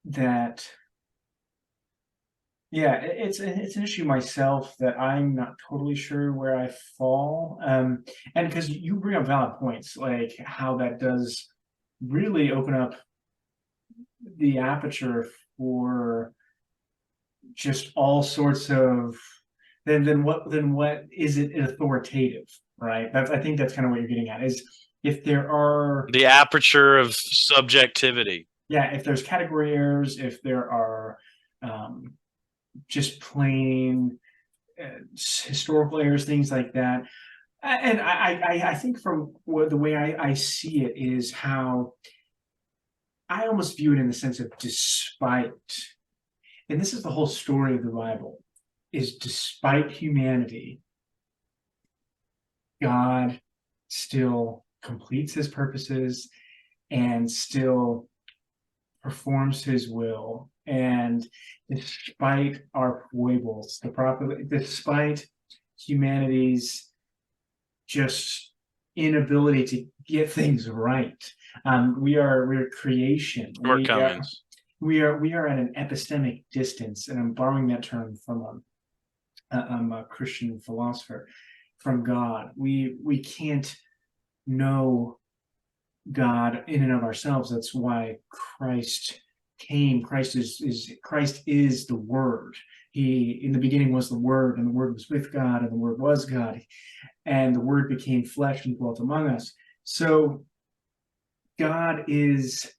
that yeah, it's an issue myself that I'm not totally sure where I fall. And because you bring up valid points, like how that does really open up the aperture for just all sorts of then what is it authoritative, right? I think that's kind of what you're getting at, is if there are the aperture of subjectivity. Yeah, if there's category errors, if there are just plain historical errors, things like that. And I think from the way I see it is how I almost view it in the sense of despite, and this is the whole story of the Bible, is despite humanity, God still completes his purposes and still performs his will. And despite our foibles, despite humanity's just inability to get things right, we're creation. Shortcomings. We are at an epistemic distance, and I'm borrowing that term from a Christian philosopher, from God. We can't know God in and of ourselves. That's why Christ came. Christ is the Word. He, in the beginning, was the Word, and the Word was with God, and the Word was God, and the Word became flesh and dwelt among us. So God is,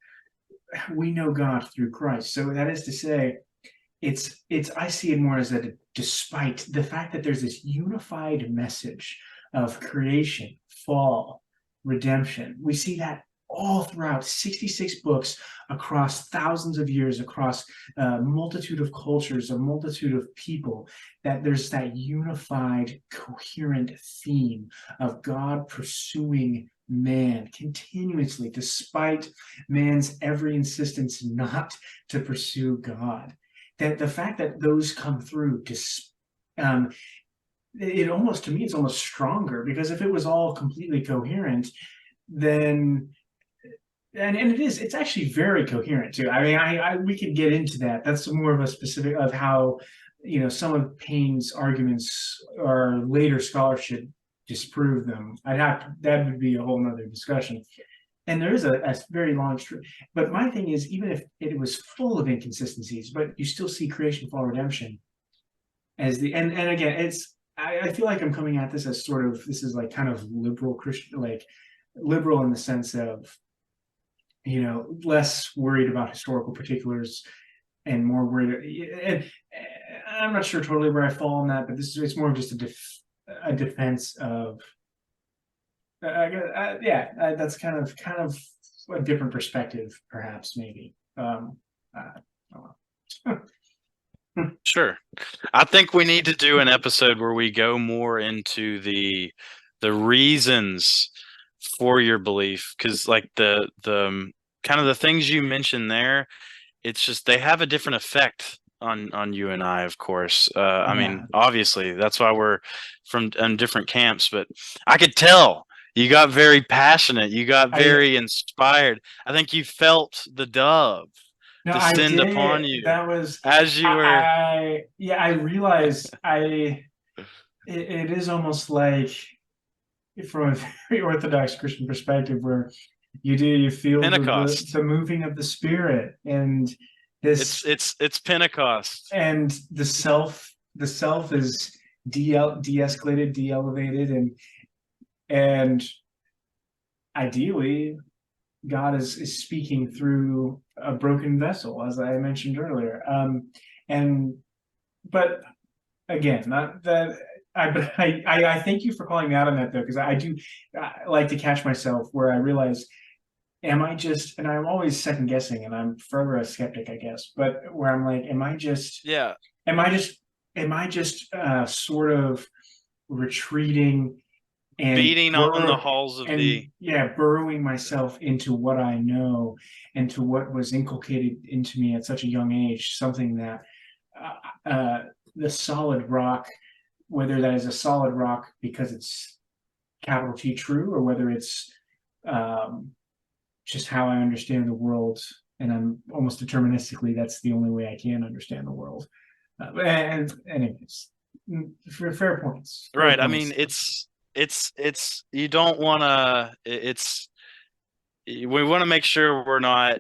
we know God through Christ. So that is to say, it's I see it more as that despite the fact that there's this unified message of creation, fall, redemption, we see that all throughout 66 books, across thousands of years, across a multitude of cultures, a multitude of people, that there's that unified, coherent theme of God pursuing man continuously, despite man's every insistence not to pursue God. That the fact that those come through, it almost, to me, it's almost stronger, because if it was all completely coherent, then and it's actually very coherent too. I mean, we could get into that. That's more of a specific of how, some of Paine's arguments or later scholarship disprove them. That would be a whole nother discussion. And there is a very long stream. But my thing is, even if it was full of inconsistencies, but you still see creation, fall, redemption as and again, I feel like I'm coming at this as sort of, this is like kind of liberal Christian, like liberal in the sense of, less worried about historical particulars and more worried. And I'm not sure totally where I fall on that, but it's more of just a defense of that's kind of a different perspective, perhaps, maybe. Sure. I think we need to do an episode where we go more into the reasons for your belief, because like the kind of the things you mentioned there, it's just they have a different effect on you and I, of course. I mean, obviously, that's why we're from different camps, but I could tell you got very passionate. You got very inspired. I think you felt the dove descend upon you. That was as you were. I realized it is almost like, from a very Orthodox Christian perspective, where you feel the moving of the Spirit, and this it's Pentecost, and the self is de-escalated, de-elevated, and ideally God is speaking through a broken vessel, as I mentioned earlier. But again, not that I thank you for calling me out on that, though, because I do like to catch myself where I realize, am I just, and I'm always second guessing, and I'm forever a skeptic, I guess, but where I'm like, am I just sort of retreating and beating on the halls of burrowing myself into what I know and to what was inculcated into me at such a young age, something that the solid rock, whether that is a solid rock because it's capital T true, or whether it's just how I understand the world, and I'm almost deterministically, that's the only way I can understand the world. And anyways, for fair points. Right. I mean, it's you don't want to, we want to make sure we're not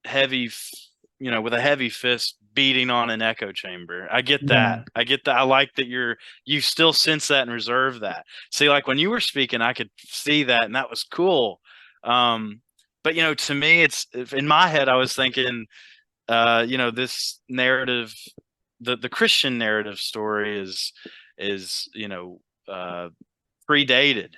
heavy, with a heavy fist beating on an echo chamber. I get that. I get that. I like that you still sense that and reserve that. See, like when you were speaking, I could see that, and that was cool. But to me, it's in my head, I was thinking, this narrative, the Christian narrative story is predated.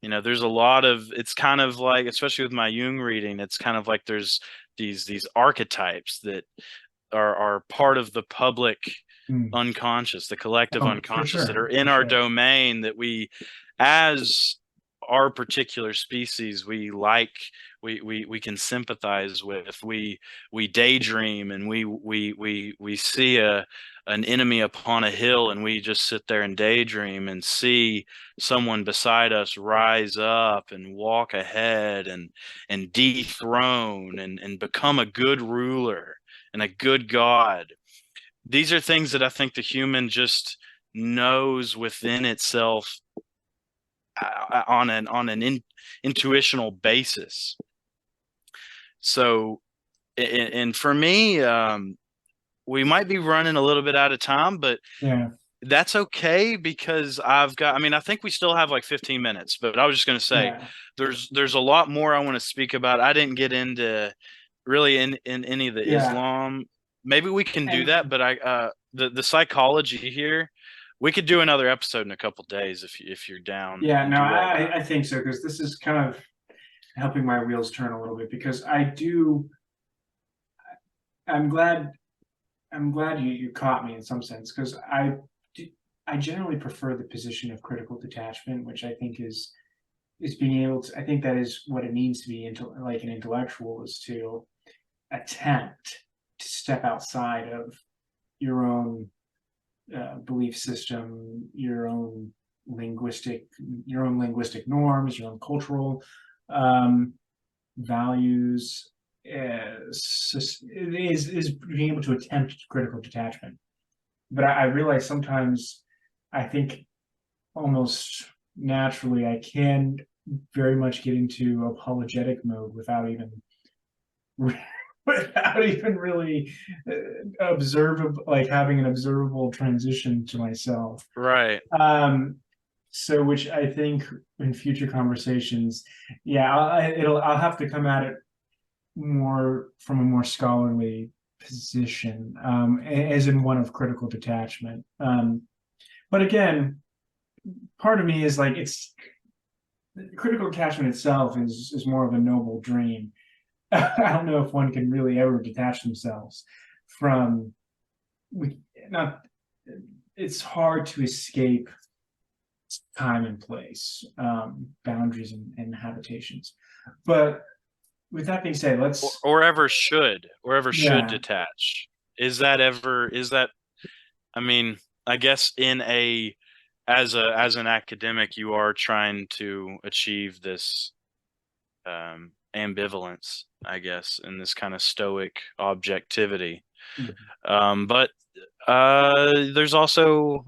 There's a lot of, it's kind of like, especially with my Jung reading, it's kind of like there's these archetypes that are part of the public unconscious, the collective unconscious, that are in our domain, that we, as our particular species, we can sympathize with. We daydream, and we see an enemy upon a hill, and we just sit there and daydream and see someone beside us rise up and walk ahead and dethrone and become a good ruler and a good God. these are things that I think the human just knows within itself on an intuitional basis. So, and for me, we might be running a little bit out of time, but Yeah. that's okay because I mean, I think we still have like 15 minutes, but I was just going to say Yeah. there's a lot more I want to speak about. I didn't get into really in any of the Yeah. Islam. Maybe we can do that, And but the psychology here, we could do another episode in a couple days if you're down yeah, and no, do all that. I think so, because this is kind of helping my wheels turn a little bit, because I'm glad you caught me in some sense, because I generally prefer the position of critical detachment, which I think is being able to, I think that is what it means to be into like an intellectual, is to attempt to step outside of your own belief system, your own linguistic norms, your own cultural um, values. Is being able to attempt critical detachment. But I realize sometimes, I think almost naturally, I can very much get into apologetic mode without even really observable, like having an observable transition to myself. Right. Um, so which I think in future conversations, yeah, I'll have to come at it more from a more scholarly position, as in one of critical detachment. But again, part of me is like, it's critical detachment itself is more of a noble dream. I don't know if one can really ever detach themselves from, we not, it's hard to escape time and place, boundaries and habitations. But with that being said, let's, Or ever should yeah, detach. Is that, I mean, I guess in a as an academic, you are trying to achieve this ambivalence, I guess, in this kind of stoic objectivity. But there's also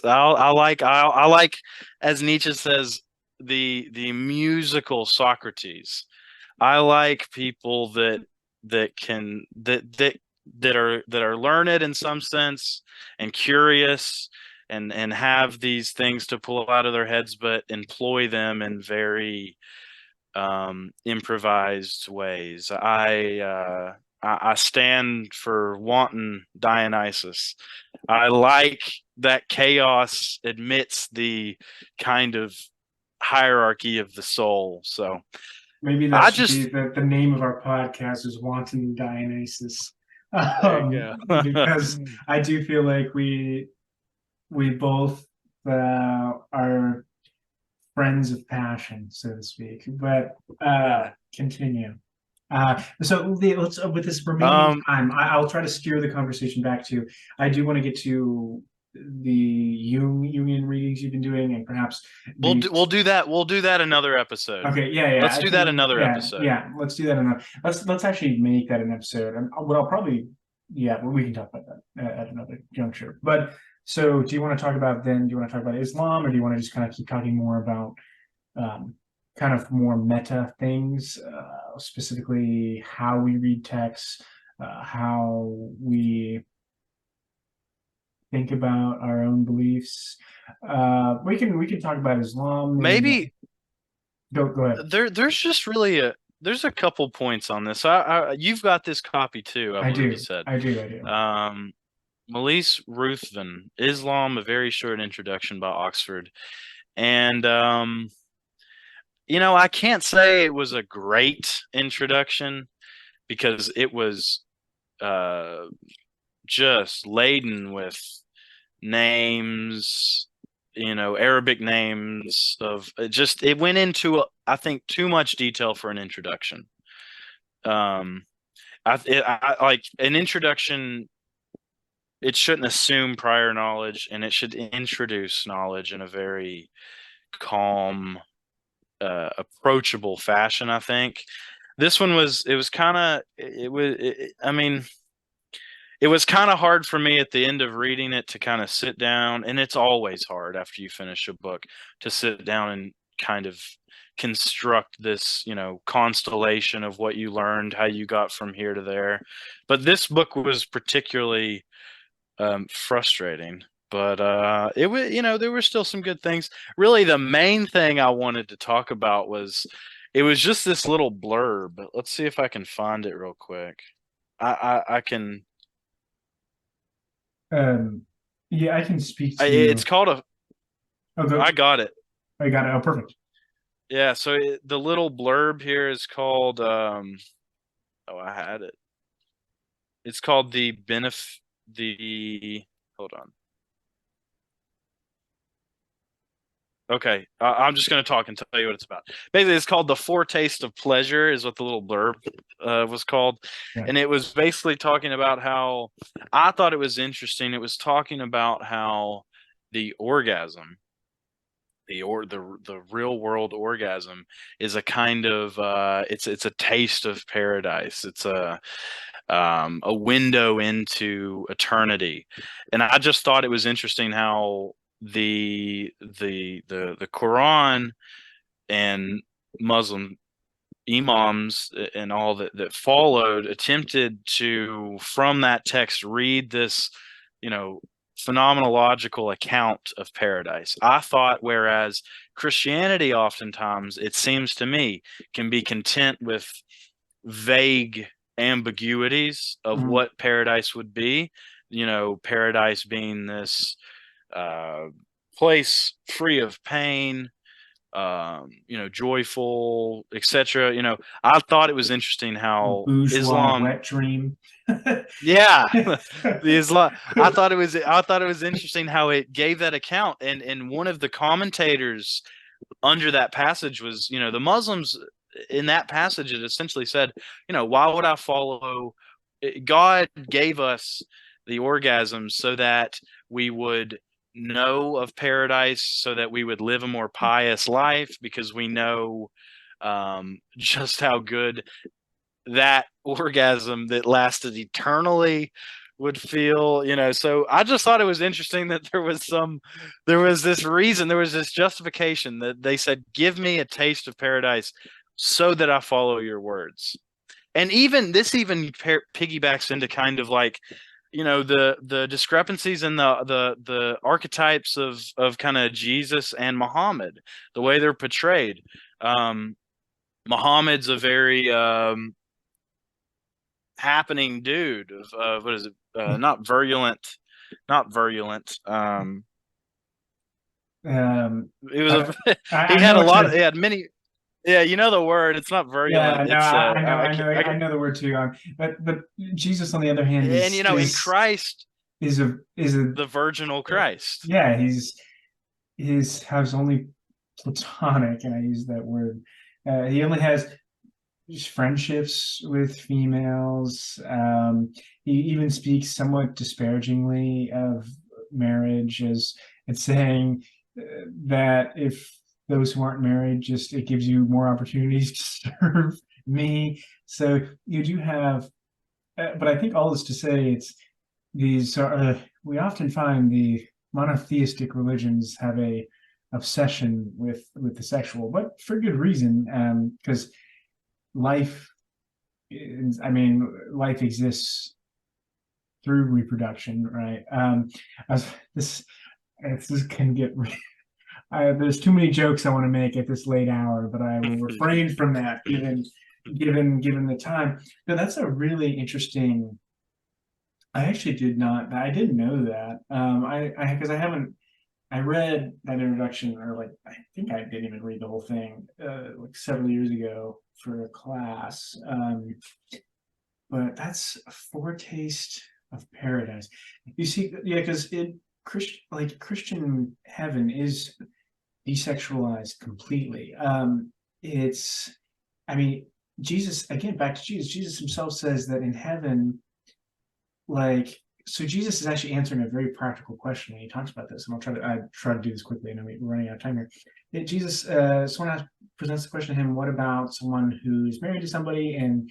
I like, as Nietzsche says, the musical Socrates. I like people that can that are learned in some sense and curious and have these things to pull out of their heads, but employ them in very improvised ways. I stand for wanton Dionysus. I like that chaos admits the kind of hierarchy of the soul. So maybe that I should be just the name of our podcast, is Wanton Dionysus. there you go. Because I do feel like we both are friends of passion, so to speak. But continue. So let's, with this remaining um, time, I'll try to steer the conversation back to. I do want to get to the Jungian readings you've been doing, and perhaps maybe. we'll do that another episode. Okay, yeah, yeah. Let's I do that think, another yeah, episode. yeah. Let's do that enough. Let's actually make that an episode. And what I'll probably, yeah, well, we can talk about that at another juncture. But so, do you want to talk about then? Do you want to talk about Islam, or do you want to just kind of keep talking more about um, kind of more meta things, specifically how we read texts, how we think about our own beliefs? We can talk about Islam. And Maybe go ahead. there's just really there's a couple points on this. You've got this copy too, I I believe you do. said. I do. I do. Um, Malise Ruthven, Islam: A Very Short Introduction by Oxford. And I can't say it was a great introduction because it was uh just laden with names, Arabic names of it went into, I think, too much detail for an introduction. Um, I like an introduction. It shouldn't assume prior knowledge, and it should introduce knowledge in a very calm, approachable fashion. I think this one was. It was kind of. I mean, it was kind of hard for me at the end of reading it to kind of sit down, and it's always hard after you finish a book to sit down and kind of construct this, constellation of what you learned, how you got from here to there. But this book was particularly frustrating. But it was, there were still some good things. Really, the main thing I wanted to talk about was it was just this little blurb. Let's see if I can find it real quick. I can. Yeah, I can speak to. It's called a. Oh, I got it. I got it. Oh, perfect. Yeah. So the little blurb here is called. Oh, I had it. It's called the benefit. The hold on. Okay, I'm just going to talk and tell you what it's about. Basically, it's called "The Foretaste of Pleasure," is what the little blurb was called, Yeah. and it was basically talking about how I thought it was interesting. It was talking about how the orgasm, the real world orgasm, is a kind of it's a taste of paradise. It's a window into eternity, and I just thought it was interesting how the Quran and Muslim imams and all that followed attempted to, from that text, read this, phenomenological account of paradise. I thought, whereas Christianity oftentimes, it seems to me, can be content with vague ambiguities of what paradise would be, paradise being this place free of pain, joyful, etc. I thought it was interesting how Bourgeois Islam. wet dream. Yeah, the Islam. I thought it was interesting how it gave that account, and one of the commentators under that passage was, the Muslims in that passage. It essentially said, why would I follow? God gave us the orgasm so that we would know of paradise, so that we would live a more pious life, because we know just how good that orgasm that lasted eternally would feel. So I just thought it was interesting that there was this reason, there was this justification that they said, give me a taste of paradise so that I follow your words. And even piggybacks into kind of like, the discrepancies in the archetypes of kind of Jesus and Muhammad, the way they're portrayed. Muhammad's a very happening dude of what is it? Not virulent. It was he had a lot. He had many. Yeah, the word. It's not virulent. Yeah, no, It's I know the word too. But Jesus, on the other hand, and in Christ is the virginal Christ. Yeah, he's has only platonic, and I use that word. He only has friendships with females. He even speaks somewhat disparagingly of marriage, as it's saying that if those who aren't married, just it gives you more opportunities to serve me. So you do have, but I think all this to say, it's these are we often find the monotheistic religions have a obsession with the sexual, but for good reason, because life life exists through reproduction, right? This can get there's too many jokes I want to make at this late hour, but I will refrain from that given the time. But that's a really interesting. I didn't know that. I read that introduction, or I think I didn't even read the whole thing several years ago for a class. But that's a foretaste of paradise. You see, yeah, because Christian heaven is desexualized completely. Jesus, again, back to Jesus. Jesus himself says that in heaven, so Jesus is actually answering a very practical question when he talks about this, and I try to do this quickly. I know we're running out of time here. Jesus, someone presents the question to him, what about someone who's married to somebody, and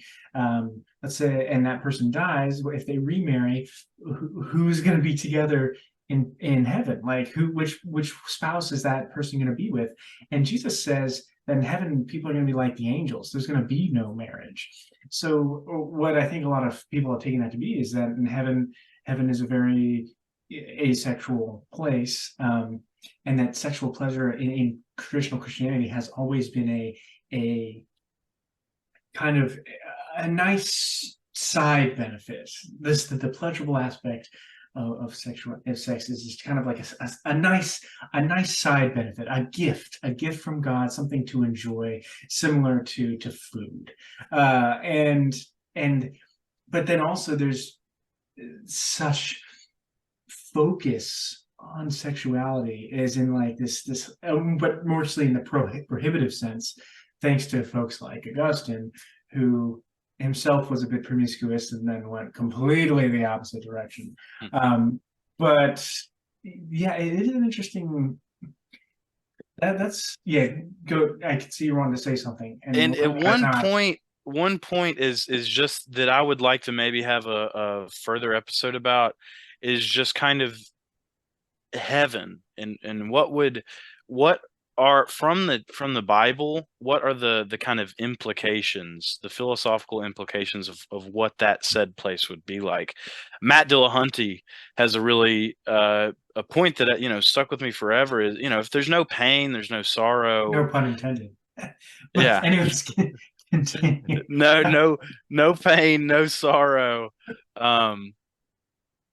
let's say, and that person dies, if they remarry, who's going to be together in heaven? Like, which spouse is that person going to be with? And Jesus says that in heaven, people are going to be like the angels. There's going to be no marriage. So what I think a lot of people are taking that to be is that in heaven is a very asexual place, and that sexual pleasure in traditional Christianity has always been a kind of a nice side benefit. The pleasurable aspect of sex is just kind of like a nice side benefit, a gift from God, something to enjoy, similar to food, and but then also there's such focus on sexuality, as in like this, but mostly in the prohibitive sense, thanks to folks like Augustine, who himself was a bit promiscuous and then went completely the opposite direction. But yeah, it is an interesting. That's yeah. Go. I can see you wanted to say something. And at one point is just that I would like to maybe have a further episode about, is just kind of heaven, and what are from the Bible, what are the kind of implications, the philosophical implications of what that said place would be like. Matt Dillahunty has a really a point that stuck with me forever, is if there's no pain, there's no sorrow. No pun intended. But Yeah. anyways, continue. No pain, no sorrow.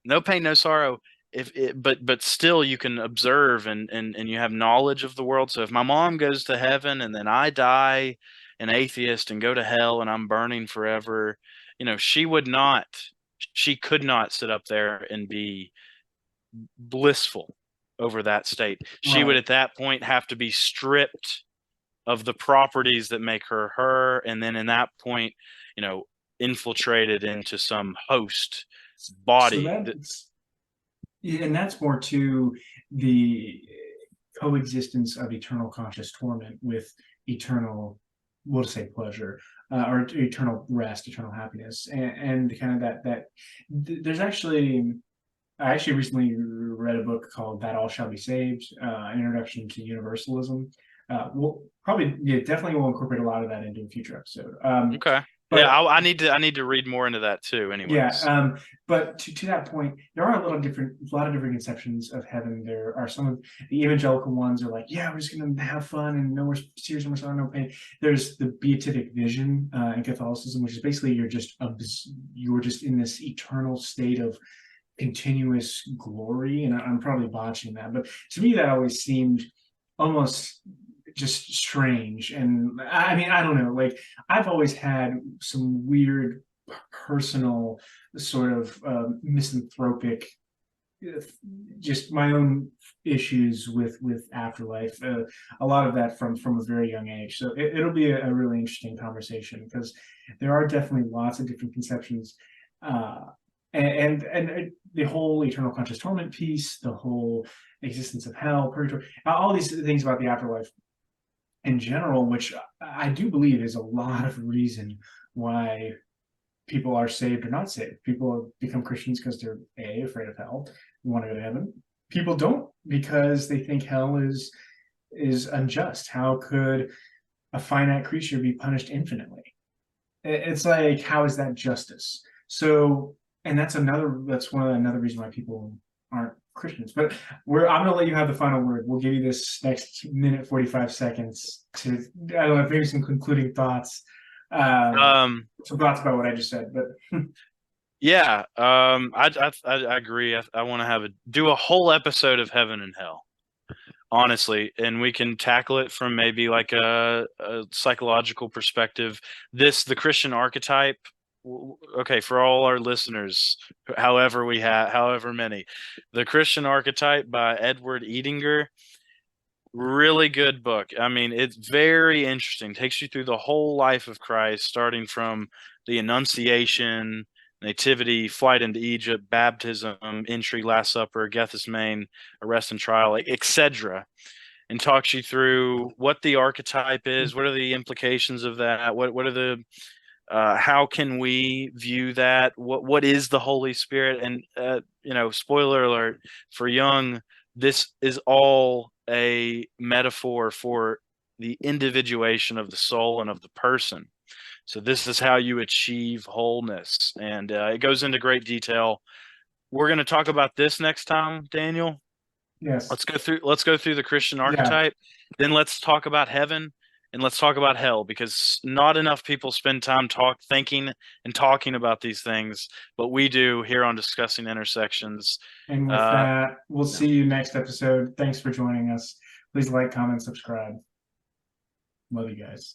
No pain, no sorrow. But still you can observe and you have knowledge of the world. So if my mom goes to heaven and then I die an atheist and go to hell and I'm burning forever, she could not sit up there and be blissful over that state. She would at that point have to be stripped of the properties that make her her, and then in that point, infiltrated into some host body. And that's more to the coexistence of eternal conscious torment with eternal, we'll say, pleasure, or eternal rest, eternal happiness, and kind of that there's actually. I actually recently read a book called "That All Shall Be Saved," an introduction to universalism. We'll probably, definitely will incorporate a lot of that into a future episode. Okay. But, yeah, I need to read more into that too. Anyways. Yeah. But to that point, there are a lot of different conceptions of heaven. There are some of the evangelical ones are like, yeah, we're just going to have fun and no more tears, no more sorrow, no pain. There's the beatific vision in Catholicism, which is basically you're just in this eternal state of continuous glory. And I'm probably botching that, but to me that always seemed almost just strange. And I mean, I don't know, like I've always had some weird personal sort of misanthropic, just my own issues with afterlife, a lot of that from a very young age. So it'll be a really interesting conversation, because there are definitely lots of different conceptions, and the whole eternal conscious torment piece, the whole existence of hell, purgatory, all these things about the afterlife in general, which I do believe is a lot of reason why people are saved or not saved. People become Christians because they're afraid of hell, want to go to heaven. People don't, because they think hell is unjust. How could a finite creature be punished infinitely? It's like, how is that justice? So, and that's another reason why people aren't Christians. But I'm going to let you have the final word. We'll give you this next minute 45 seconds to, I don't know, maybe some concluding thoughts. Some thoughts about what I just said, but yeah, I agree. I want to do a whole episode of heaven and hell, honestly, and we can tackle it from maybe like a psychological perspective. The Christian archetype. Okay, for all our listeners, however many, the Christian Archetype by Edward Edinger, really good book. I mean, it's very interesting. Takes you through the whole life of Christ, starting from the Annunciation, nativity, flight into Egypt, baptism, entry, Last Supper, Gethsemane, arrest and trial, etc., and talks you through what the archetype is, what are the implications of that, what are the how can we view that, what is the Holy Spirit, and spoiler alert for Jung, this is all a metaphor for the individuation of the soul and of the person. So this is how you achieve wholeness, and it goes into great detail. We're going to talk about this next time, Daniel. Yes. Let's go through the Christian archetype. Then let's talk about heaven, and let's talk about hell, because not enough people spend time thinking and talking about these things, but we do here on Discussing Intersections. And with that, we'll see you next episode. Thanks for joining us. Please like, comment, subscribe. Love you guys.